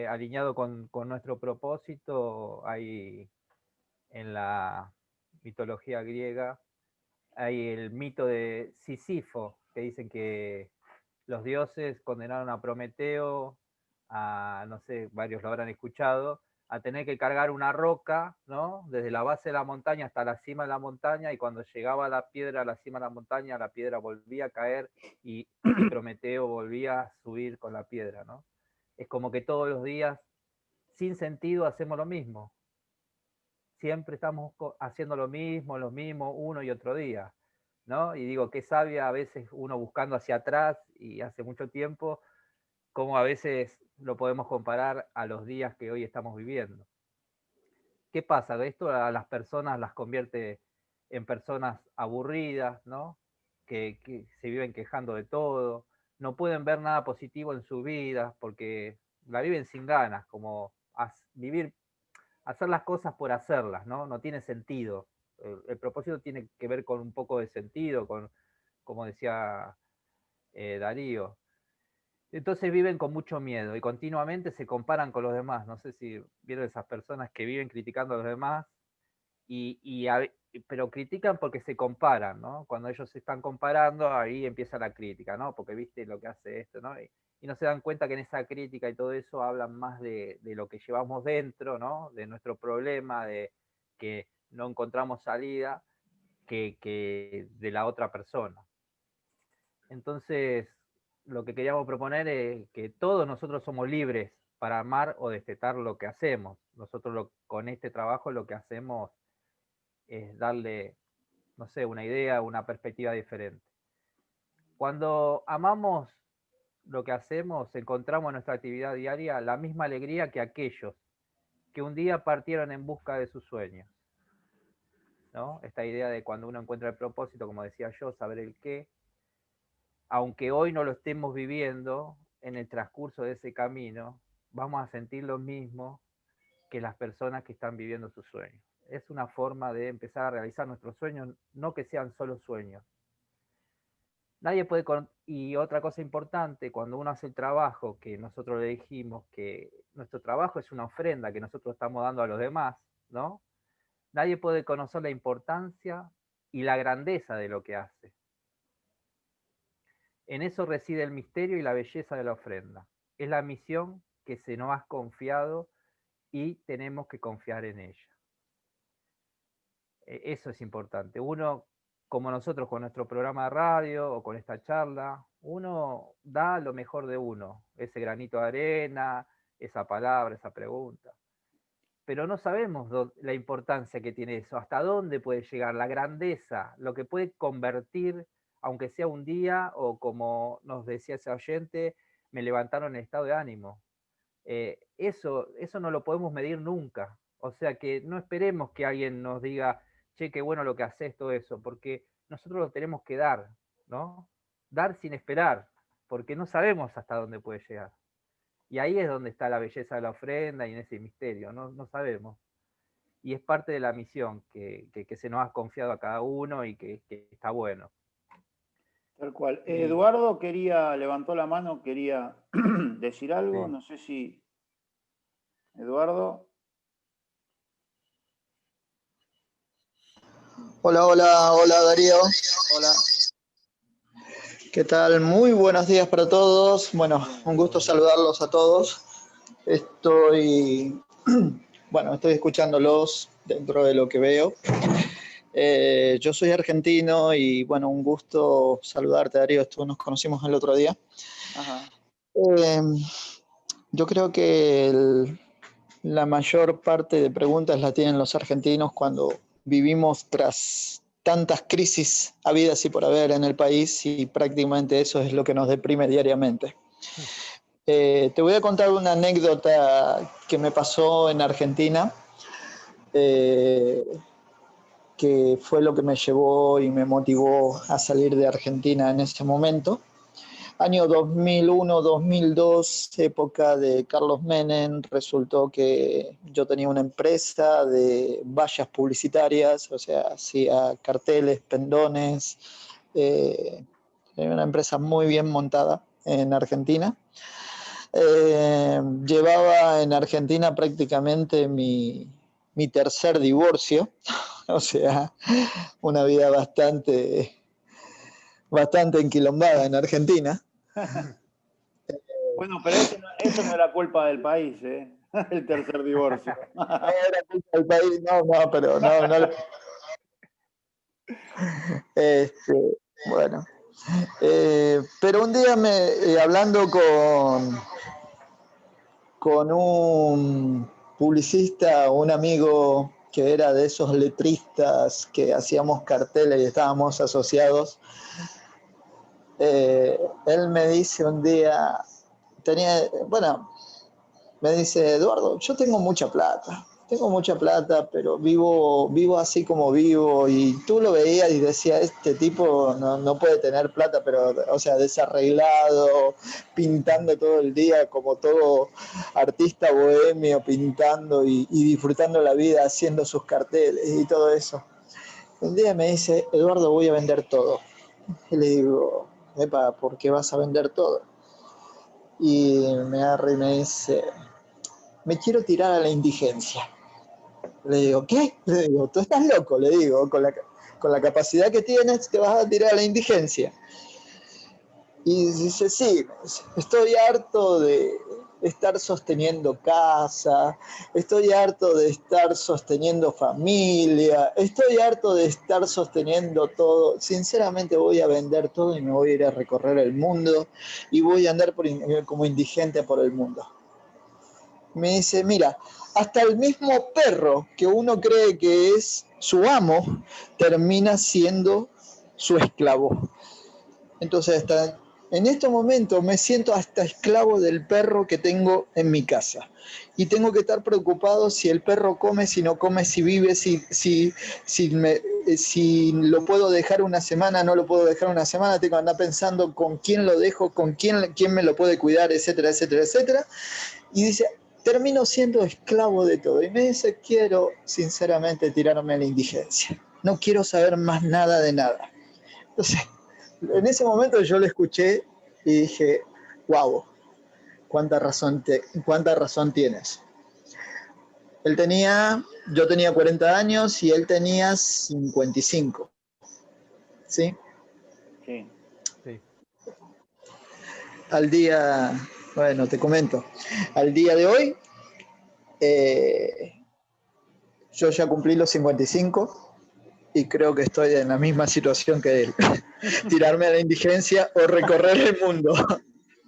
alineado con nuestro propósito, hay en la mitología griega, hay el mito de Sísifo, que dicen que los dioses condenaron a Prometeo, no sé, varios lo habrán escuchado, a tener que cargar una roca, ¿no? Desde la base de la montaña hasta la cima de la montaña, y cuando llegaba la piedra a la cima de la montaña, la piedra volvía a caer y Prometeo volvía a subir con la piedra, ¿no? Es como que todos los días, sin sentido, hacemos lo mismo. Siempre estamos haciendo lo mismo, uno y otro día, ¿no? Y digo, qué sabia a veces uno buscando hacia atrás y hace mucho tiempo, cómo a veces lo podemos comparar a los días que hoy estamos viviendo. ¿Qué pasa? Esto a las personas las convierte en personas aburridas, ¿no? Que se viven quejando de todo, no pueden ver nada positivo en su vida porque la viven sin ganas, como hacer las cosas por hacerlas, ¿no? No tiene sentido. El propósito tiene que ver con un poco de sentido, como decía Darío. Entonces viven con mucho miedo y continuamente se comparan con los demás. No sé si vieron esas personas que viven criticando a los demás, pero critican porque se comparan, ¿no? Cuando ellos se están comparando, ahí empieza la crítica, ¿no? Porque viste lo que hace esto, ¿no? Y no se dan cuenta que en esa crítica y todo eso hablan más de lo que llevamos dentro, ¿no? De nuestro problema, de que no encontramos salida, que de la otra persona. Entonces, lo que queríamos proponer es que todos nosotros somos libres para amar o destetar lo que hacemos. Nosotros con este trabajo lo que hacemos es darle, no sé, una idea, una perspectiva diferente. Cuando amamos lo que hacemos, encontramos en nuestra actividad diaria la misma alegría que aquellos que un día partieron en busca de sus sueños, ¿no? Esta idea de cuando uno encuentra el propósito, como decía yo, saber el qué, aunque hoy no lo estemos viviendo, en el transcurso de ese camino, vamos a sentir lo mismo que las personas que están viviendo sus sueños. Es una forma de empezar a realizar nuestros sueños, no que sean solo sueños. Nadie puede, y otra cosa importante, cuando uno hace el trabajo, que nosotros le dijimos que nuestro trabajo es una ofrenda que nosotros estamos dando a los demás, ¿no? Nadie puede conocer la importancia y la grandeza de lo que hace. En eso reside el misterio y la belleza de la ofrenda. Es la misión que se nos ha confiado y tenemos que confiar en ella. Eso es importante. Uno, como nosotros con nuestro programa de radio o con esta charla, uno da lo mejor de uno, ese granito de arena, esa palabra, esa pregunta. Pero no sabemos la importancia que tiene eso, hasta dónde puede llegar, la grandeza, lo que puede convertir, aunque sea un día, o como nos decía ese oyente, me levantaron en estado de ánimo. Eso no lo podemos medir nunca. O sea que no esperemos que alguien nos diga, che, qué bueno lo que haces, todo eso, porque nosotros lo tenemos que dar, ¿no? Dar sin esperar, porque no sabemos hasta dónde puede llegar. Y ahí es donde está la belleza de la ofrenda y en ese misterio, no sabemos. Y es parte de la misión que se nos ha confiado a cada uno y que está bueno. Tal cual. Eduardo levantó la mano, quería decir algo, Sí. no sé si... Eduardo. Hola Darío. Hola. ¿Qué tal? Muy buenos días para todos. Bueno, un gusto saludarlos a todos. Estoy escuchándolos dentro de lo que veo. Yo soy argentino y bueno, un gusto saludarte, Darío. Nos conocimos el otro día. Ajá. Yo creo que la mayor parte de preguntas la tienen los argentinos cuando vivimos tras tantas crisis habidas y por haber en el país, y prácticamente eso es lo que nos deprime diariamente. Te voy a contar una anécdota que me pasó en Argentina, que fue lo que me llevó y me motivó a salir de Argentina en ese momento. Año 2001-2002, época de Carlos Menem, resultó que yo tenía una empresa de vallas publicitarias, o sea, hacía carteles, pendones, era una empresa muy bien montada en Argentina. Llevaba en Argentina prácticamente mi tercer divorcio, o sea, una vida bastante enquilombada en Argentina. Bueno, pero eso no era culpa del país, ¿eh? El tercer divorcio. No era culpa del país, pero no. Bueno. Pero un día hablando con un publicista, un amigo que era de esos letristas que hacíamos carteles y estábamos asociados, él me dice un día, me dice, Eduardo, yo tengo mucha plata, pero vivo así como vivo, y tú lo veías y decías, este tipo no puede tener plata, pero, o sea, desarreglado, pintando todo el día como todo artista bohemio, pintando y disfrutando la vida, haciendo sus carteles y todo eso. Un día me dice, Eduardo, voy a vender todo. Y le digo, epa, ¿por qué vas a vender todo? Y me agarra y me dice, me quiero tirar a la indigencia. Le digo, ¿qué? Le digo, tú estás loco, le digo, con la capacidad que tienes te vas a tirar a la indigencia. Y dice, sí, estoy harto de estar sosteniendo casa, estoy harto de estar sosteniendo familia, estoy harto de estar sosteniendo todo. Sinceramente voy a vender todo y me voy a ir a recorrer el mundo y voy a andar como indigente por el mundo. Me dice, mira, hasta el mismo perro que uno cree que es su amo, termina siendo su esclavo. Entonces, en este momento me siento hasta esclavo del perro que tengo en mi casa. Y tengo que estar preocupado si el perro come, si no come, si vive, si lo puedo dejar una semana, no lo puedo dejar una semana. Tengo que andar pensando con quién lo dejo, con quién me lo puede cuidar, etcétera, etcétera, etcétera. Y dice, termino siendo esclavo de todo. Y me dice, quiero sinceramente tirarme a la indigencia. No quiero saber más nada de nada. Entonces, en ese momento yo lo escuché y dije, wow, cuánta razón tienes. Yo tenía 40 años y él tenía 55. ¿Sí? Sí. Sí. Te comento, al día de hoy, yo ya cumplí los 55 y creo que estoy en la misma situación que él. Tirarme a la indigencia o recorrer el mundo.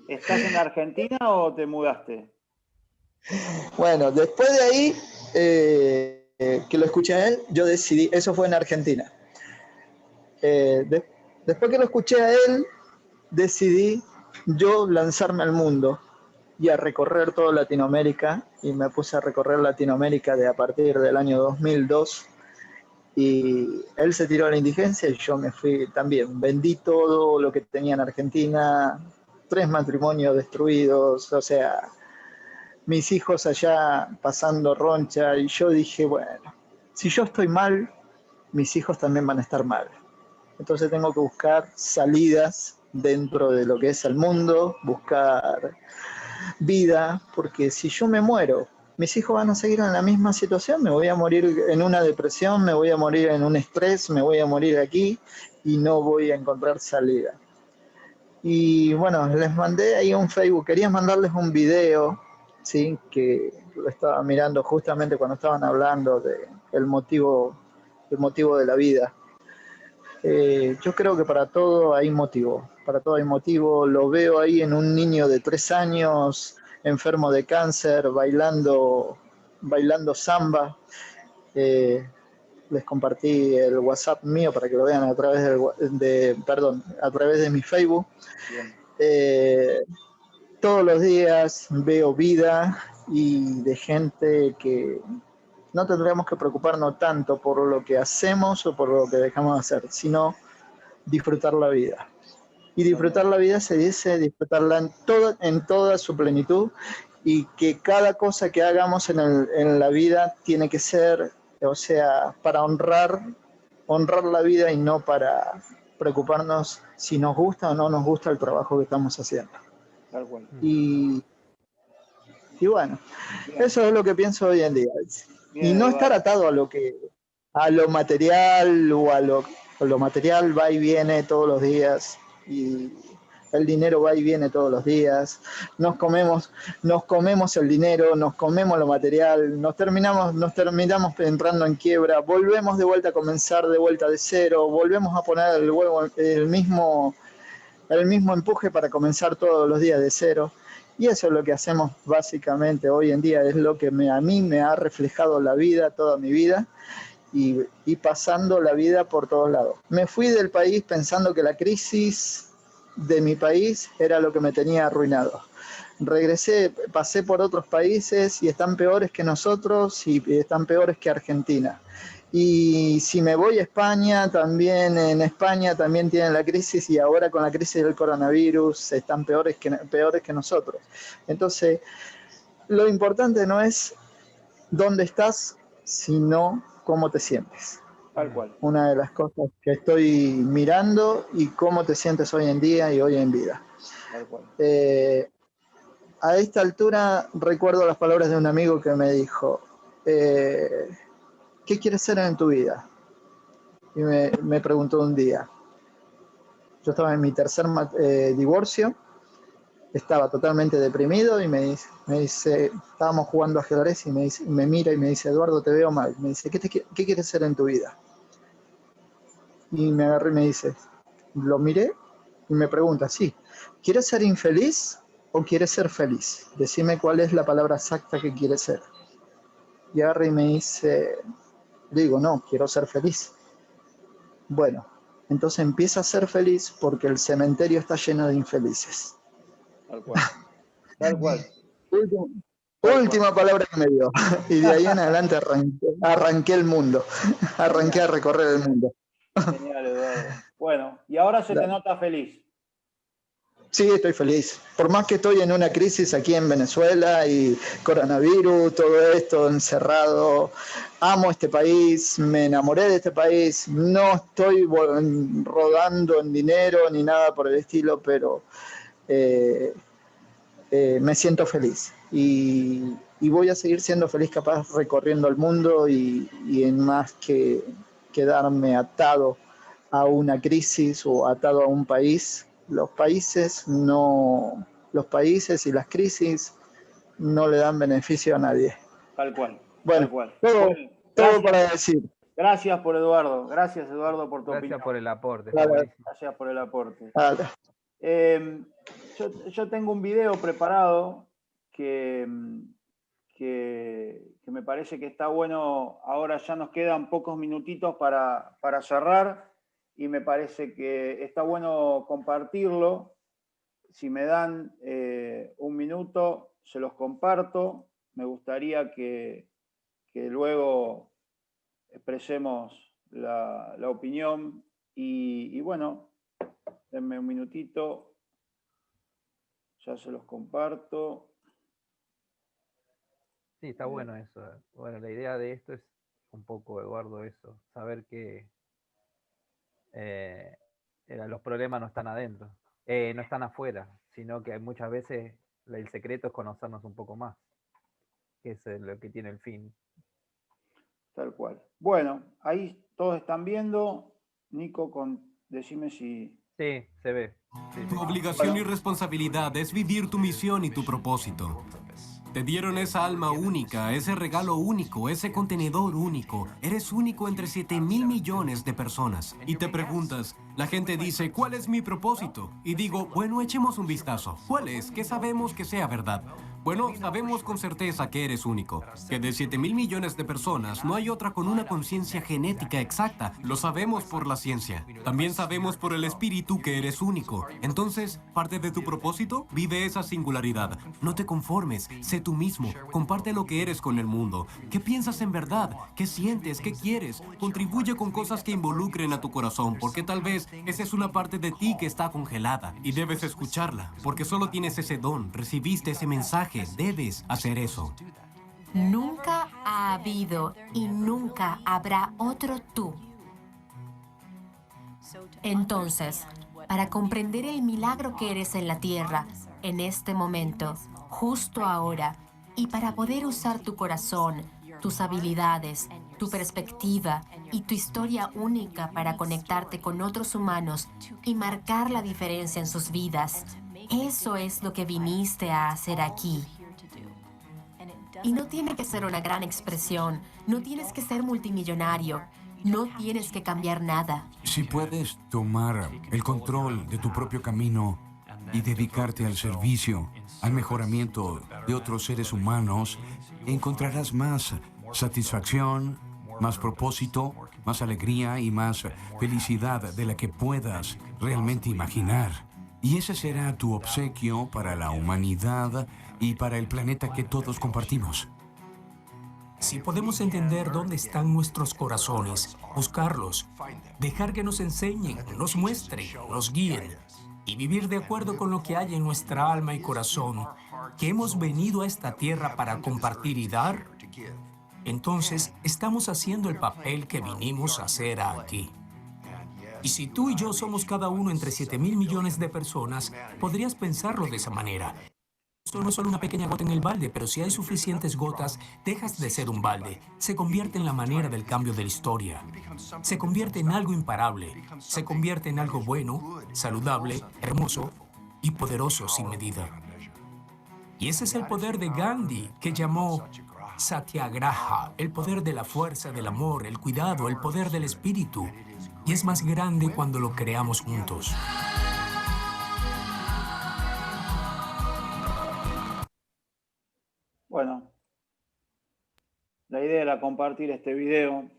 ¿Estás en Argentina o te mudaste? Bueno, después de ahí, que lo escuché a él, yo decidí, eso fue en Argentina. Después que lo escuché a él, decidí yo lanzarme al mundo y a recorrer toda Latinoamérica, y me puse a recorrer Latinoamérica a partir del año 2002, y él se tiró a la indigencia y yo me fui también. Vendí todo lo que tenía en Argentina, 3 matrimonios destruidos, o sea, mis hijos allá pasando roncha, y yo dije, bueno, si yo estoy mal, mis hijos también van a estar mal. Entonces tengo que buscar salidas dentro de lo que es el mundo, buscar vida, porque si yo me muero, mis hijos van a seguir en la misma situación, me voy a morir en una depresión, me voy a morir en un estrés, me voy a morir aquí y no voy a encontrar salida. Y bueno, les mandé ahí un Facebook, quería mandarles un video, ¿sí? Que lo estaba mirando justamente cuando estaban hablando del motivo de la vida. Yo creo que para todo hay motivo, lo veo ahí en un niño de 3 años, enfermo de cáncer, bailando samba. Les compartí el WhatsApp mío para que lo vean a través a través de mi Facebook. Todos los días veo vida y de gente que no tendríamos que preocuparnos tanto por lo que hacemos o por lo que dejamos de hacer, sino disfrutar la vida. Y disfrutar la vida se dice disfrutarla en toda su plenitud, y que cada cosa que hagamos en la vida tiene que ser, o sea, para honrar la vida y no para preocuparnos si nos gusta o no nos gusta el trabajo que estamos haciendo. Tal cual. Y bueno, bien. Eso es lo que pienso hoy en día. Bien, y no estar atado a lo material, o a lo material va y viene todos los días, y el dinero va y viene todos los días. Nos comemos el dinero, nos comemos lo material, nos terminamos entrando en quiebra, volvemos de vuelta a comenzar de vuelta de cero, volvemos a poner el mismo empuje para comenzar todos los días de cero. Y eso es lo que hacemos básicamente hoy en día, es lo que a mí me ha reflejado la vida, toda mi vida, y pasando la vida por todos lados. Me fui del país pensando que la crisis de mi país era lo que me tenía arruinado. Regresé, pasé por otros países y están peores que nosotros y están peores que Argentina. Y si me voy a España, también en España también tienen la crisis, y ahora con la crisis del coronavirus están peores que nosotros. Entonces, lo importante no es dónde estás, sino cómo te sientes. Tal cual. Una de las cosas que estoy mirando, y cómo te sientes hoy en día y hoy en vida. Tal cual. A esta altura recuerdo las palabras de un amigo que me dijo, ¿qué quieres ser en tu vida? Y me preguntó un día. Yo estaba en mi tercer divorcio, estaba totalmente deprimido, y me dice, estábamos jugando ajedrez, y me mira y me dice, Eduardo, te veo mal. Me dice, ¿qué quieres ser en tu vida? Y me agarré y me dice, lo miré y me pregunta, sí, ¿quieres ser infeliz o quieres ser feliz? Decime cuál es la palabra exacta que quieres ser. Y agarré y me dice, digo, no, quiero ser feliz. Bueno, entonces empieza a ser feliz, porque el cementerio está lleno de infelices. Tal cual. Tal cual. Última palabra que me dio. Y de ahí en adelante arranqué el mundo. Arranqué a recorrer el mundo. Genial, Eduardo. Bueno, y ahora se te nota feliz. Sí, estoy feliz. Por más que estoy en una crisis aquí en Venezuela y coronavirus, todo esto encerrado, amo este país, me enamoré de este país, no estoy rodando en dinero ni nada por el estilo, pero me siento feliz. Y voy a seguir siendo feliz, capaz, recorriendo el mundo, y en más que quedarme atado a una crisis o atado a un país. Los países y las crisis no le dan beneficio a nadie. Tal cual. Bueno, tal cual. Todo para decir. Gracias por Eduardo. Gracias, Eduardo, por tu opinión. Gracias por el aporte. Gracias por el aporte. Yo tengo un video preparado que que me parece que está bueno. Ahora ya nos quedan pocos minutitos para cerrar y me parece que está bueno compartirlo. Si me dan un minuto, se los comparto. Me gustaría que luego expresemos la opinión y bueno, denme un minutito, ya se los comparto. Sí, está bueno eso. Bueno, la idea de esto es un poco, Eduardo, eso, saber que los problemas no están adentro, no están afuera, sino que muchas veces el secreto es conocernos un poco más, que es lo que tiene el fin. Tal cual. Bueno, ahí todos están viendo. Nico, decime si... Sí, se ve. Sí, Tu sí. obligación y responsabilidad es vivir tu misión y tu propósito. Te dieron esa alma única, ese regalo único, ese contenedor único. Eres único entre 7.000 millones de personas. Y te preguntas, la gente dice, ¿cuál es mi propósito? Y digo, bueno, echemos un vistazo. ¿Cuál es? ¿Qué sabemos que sea verdad? Bueno, sabemos con certeza que eres único, que de 7.000 millones de personas no hay otra con una conciencia genética exacta. Lo sabemos por la ciencia. También sabemos por el espíritu que eres único. Entonces, parte de tu propósito, vive esa singularidad. No te conformes, sé tú mismo, comparte lo que eres con el mundo. ¿Qué piensas en verdad? ¿Qué sientes? ¿Qué quieres? Contribuye con cosas que involucren a tu corazón, porque tal vez esa es una parte de ti que está congelada y debes escucharla, porque solo tienes ese don, recibiste ese mensaje, debes hacer eso. Nunca ha habido y nunca habrá otro tú. Entonces, para comprender el milagro que eres en la tierra, en este momento, justo ahora, y para poder usar tu corazón, tus habilidades, tu perspectiva y tu historia única para conectarte con otros humanos y marcar la diferencia en sus vidas, eso es lo que viniste a hacer aquí. Y no tiene que ser una gran expresión, no tienes que ser multimillonario, no tienes que cambiar nada. Si puedes tomar el control de tu propio camino y dedicarte al servicio, al mejoramiento de otros seres humanos, encontrarás más satisfacción, más propósito, más alegría y más felicidad de la que puedas realmente imaginar. Y ese será tu obsequio para la humanidad y para el planeta que todos compartimos. Si podemos entender dónde están nuestros corazones, buscarlos, dejar que nos enseñen, nos muestren, nos guíen y vivir de acuerdo con lo que hay en nuestra alma y corazón, que hemos venido a esta tierra para compartir y dar, entonces estamos haciendo el papel que vinimos a hacer aquí. Y si tú y yo somos cada uno entre 7.000 millones de personas, podrías pensarlo de esa manera. Esto no es solo una pequeña gota en el balde, pero si hay suficientes gotas, dejas de ser un balde. Se convierte en la manera del cambio de la historia. Se convierte en algo imparable. Se convierte en algo bueno, saludable, hermoso y poderoso sin medida. Y ese es el poder de Gandhi, que llamó Satyagraha, el poder de la fuerza, del amor, el cuidado, el poder del espíritu. Y es más grande cuando lo creamos juntos. Bueno, la idea era compartir este video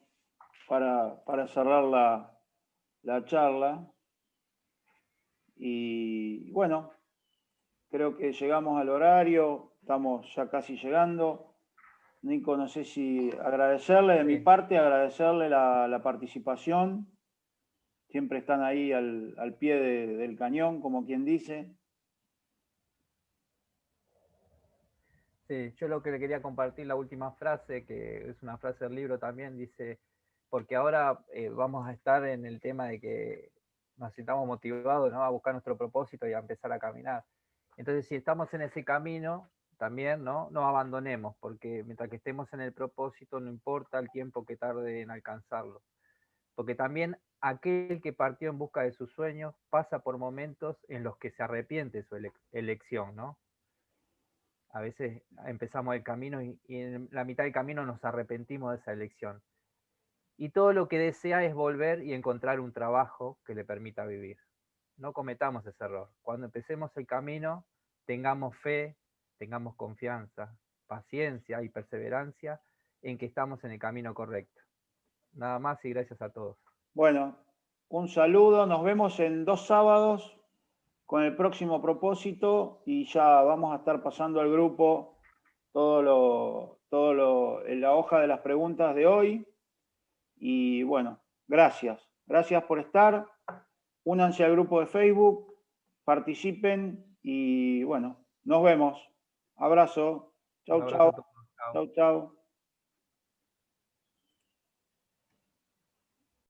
para cerrar la charla. Y bueno, creo que llegamos al horario, estamos ya casi llegando. Nico, no sé si agradecerle de mi parte, agradecerle la participación. Siempre están ahí al pie del cañón, como quien dice. Sí, yo lo que le quería compartir, la última frase, que es una frase del libro también, dice, porque ahora vamos a estar en el tema de que nos sintamos motivados, ¿no?, a buscar nuestro propósito y a empezar a caminar. Entonces, si estamos en ese camino, también no abandonemos, porque mientras que estemos en el propósito, no importa el tiempo que tarde en alcanzarlo. Porque también aquel que partió en busca de sus sueños pasa por momentos en los que se arrepiente de su elección, ¿no? A veces empezamos el camino y en la mitad del camino nos arrepentimos de esa elección. Y todo lo que desea es volver y encontrar un trabajo que le permita vivir. No cometamos ese error. Cuando empecemos el camino, tengamos fe, tengamos confianza paciencia y perseverancia en que estamos en el camino correcto. Nada más y gracias a todos. Bueno, un saludo, nos vemos en 2 sábados con el próximo propósito y ya vamos a estar pasando al grupo en la hoja de las preguntas de hoy. Y bueno, gracias. Gracias por estar. Únanse al grupo de Facebook, participen y bueno, nos vemos. Abrazo. Chau, chau. Chau, chau.